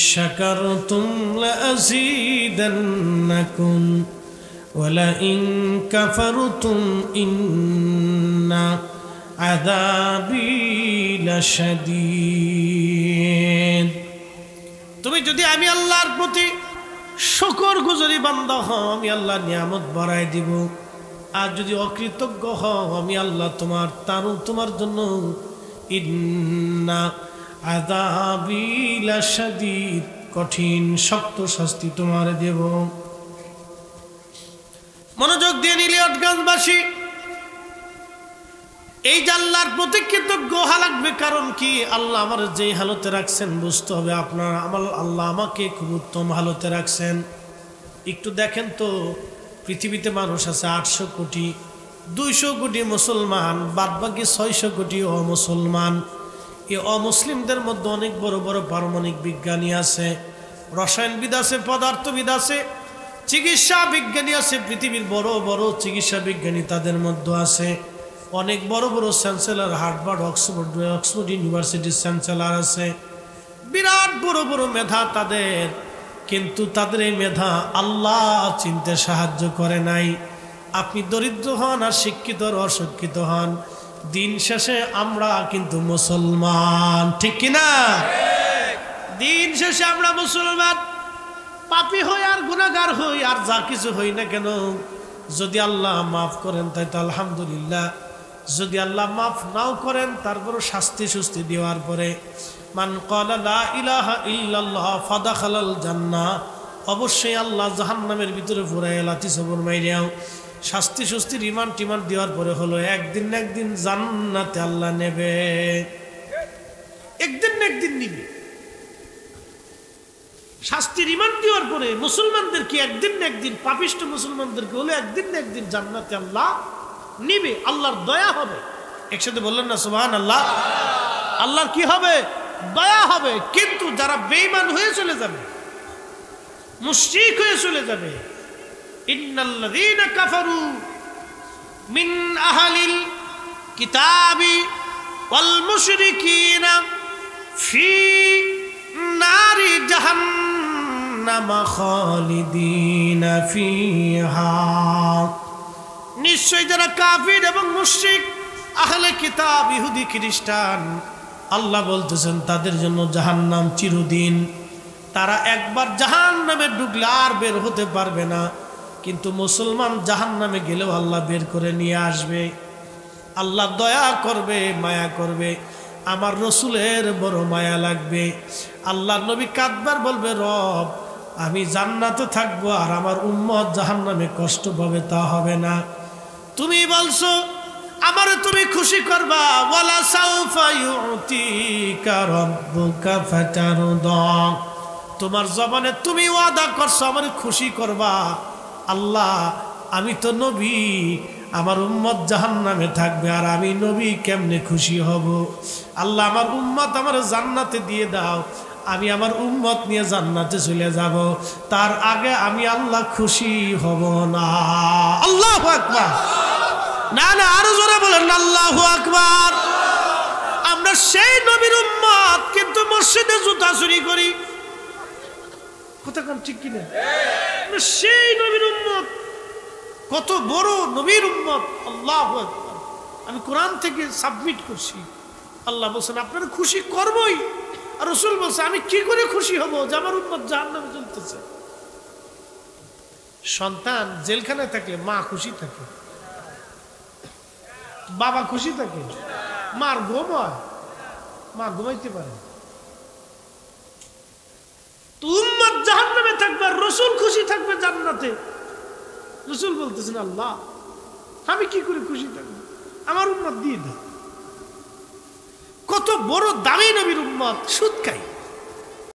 শাকারতুম লাযীদান্নাকুম ওয়া লা ইন কাফারতুম ইন্না আযাবী লাশাদীদ। তুমি যদি আমি আল্লাহর প্রতি শুকরগুজারি বান্দা হও, আমি আল্লাহ নিয়ামত বাড়াই দিব। আর যদি অকৃতজ্ঞ হও, আমি আল্লাহ তোমার জন্য ইন্না আযাবী লাশাদীদ, কঠিন শক্ত শাস্তি তোমার দেব। মনোযোগ দিয়ে নিলে অটগাছবাসী, এই যে আল্লাহর প্রতি কৃতজ্ঞ হওয়া লাগবে। কারণ কি? আল্লাহ আমার যে হালতে রাখছেন বুঝতে হবে আল্লাহ আমাকে খুব উত্তম হালতে রাখছেন। একটু দেখেন তো, পৃথিবীতে মানুষ আছে 800 কোটি, 200 কোটি মুসলমান, বাদবাকি 600 কোটি অমুসলমান। এই অমুসলিমদের মধ্যে অনেক বড় বড় পারমাণবিক বিজ্ঞানী আছে, রসায়নবিদ আছে, পদার্থবিদ আছে, চিকিৎসা বিজ্ঞানী আছে। পৃথিবীর বড় বড় চিকিৎসা বিজ্ঞানী তাদের মধ্যে আছে। অনেক বড় বড় চ্যান্সেলর, হার্ভার্ড, অক্সফোর্ড ইউনিভার্সিটির চ্যান্সেলর আছে। বিরাট বড় বড় মেধা তাদের, কিন্তু তাদের এই মেধা আল্লাহ চিনতে সাহায্য করে নাই। আপনি দরিদ্র হন আর শিক্ষিত আর অশিক্ষিত হন, দিন শেষে আমরা কিন্তু মুসলমান। ঠিক কিনা? দিন শেষে আমরা মুসলমান, পাপী হই আর গুনাহগার হই আর যা কিছু হই না কেন, যদি আল্লাহ মাফ করেন তাই তো আলহামদুলিল্লাহ। যদি আল্লাহ মাফ নাও করেন, তারপরও শাস্তি সুস্তি দেওয়ার পরে মান ক্বালা লা ইলাহা ইল্লাল্লাহ ফাদাখালাল জান্নাহ, অবশ্যই আল্লাহ জাহান্নামের ভিতরে পুরাই লাথি সবর মাইরিয়াও শাস্তি সুস্তি রিমান্ড টিমান্ড দেওয়ার পরে হলো একদিন না একদিন জান্নাতে আল্লাহ নেবে, একদিন না একদিন নিবে। শাস্তি রিমান্ড দেওয়ার পরে মুসলমানদেরকে একদিন না একদিন, পাপিষ্ঠ মুসলমানদেরকে হলে একদিন না একদিন জান্নাতে আল্লাহ নিবে। আল্লাহর দয়া হবে। একসাথে বললেন না সুবহানাল্লাহ? আল্লাহর কি হবে? দয়া হবে। কিন্তু যারা বেঈমান হয়ে চলে যাবে, মুশরিক হয়ে চলে যাবে, ইন্নাল্লাযীনা কাফারু মিন আহলিল কিতাবি ওয়াল মুশরিকিনা ফি নারি জাহান্নাম খালিদিনা ফিহা, নিশ্চয় যারা কাফির এবং মুশরিক, আহলে কিতাব, ইহুদি খ্রিস্টান, আল্লাহ বলতেছেন তাদের জন্য জাহান্নাম চিরদিন। তারা একবার জাহান্নামে ঢুকলে আর বের হতে পারবে না। কিন্তু মুসলমান জাহান্নামে গেলেও আল্লাহ বের করে নিয়ে আসবে। আল্লাহ দয়া করবে, মায়া করবে। আমার রসুলের বড় মায়া লাগবে। আল্লাহ নবী কাঁদবার বলবে, রব আমি জান্নাতে থাকবো আর আমার উম্মত জাহান্নামে কষ্ট পাবে, তা হবে না। তুমি বলছো আমারে তুমি খুশি করবা, ওয়ালা সাউফা ইউতিকা রাব্বুকা ফাতারদা, তোমার জবানে তুমি ওয়াদা করছো আমারে খুশি করবা। আল্লাহ আমি তো নবী, আমার উম্মত জাহান্নামে থাকবে আর আমি নবী কেমনে খুশি হব? আল্লাহ আমার উম্মত আমার জান্নাতে দিয়ে দাও, আমি আমার উম্মত নিয়ে জান্নাতে চলে যাব, তার আগে আমি আল্লাহ খুশি হব না। আল্লাহু আকবার। না না, আরো জোরে বলেন আল্লাহু আকবার। আমরা সেই নবীর উম্মত, কিন্তু মসজিদে জুতা চুরি করি। কথা কোন ঠিক কিনা? আমরা সেই নবীর উম্মত, কত বড় নবীর উম্মত। আল্লাহু আকবার। আমি কোরআন থেকে সাবমিট করছি। আল্লাহ বলছেন আপনারা খুশি করবই, আর রাসূল বলছে আমি কি করে খুশি হব যে আমার উম্মত জাহান্নামে চলতেছে। সন্তান জেলখানায় থাকলে মা খুশি থাকে, বাবা খুশি থাকে, মার ঘুম হয়, মা ঘুমাইতে পারে। তো উম্মত জাহান্নামে থাকবে আর রাসূল খুশি থাকবে জান্নাতে। রাসূল বলতেছেন আল্লাহ আমি কি করে খুশি থাকবো, আমার উম্মত দিয়ে দাও। কত বড় দামি নবীর উম্মত, সুদ খাই।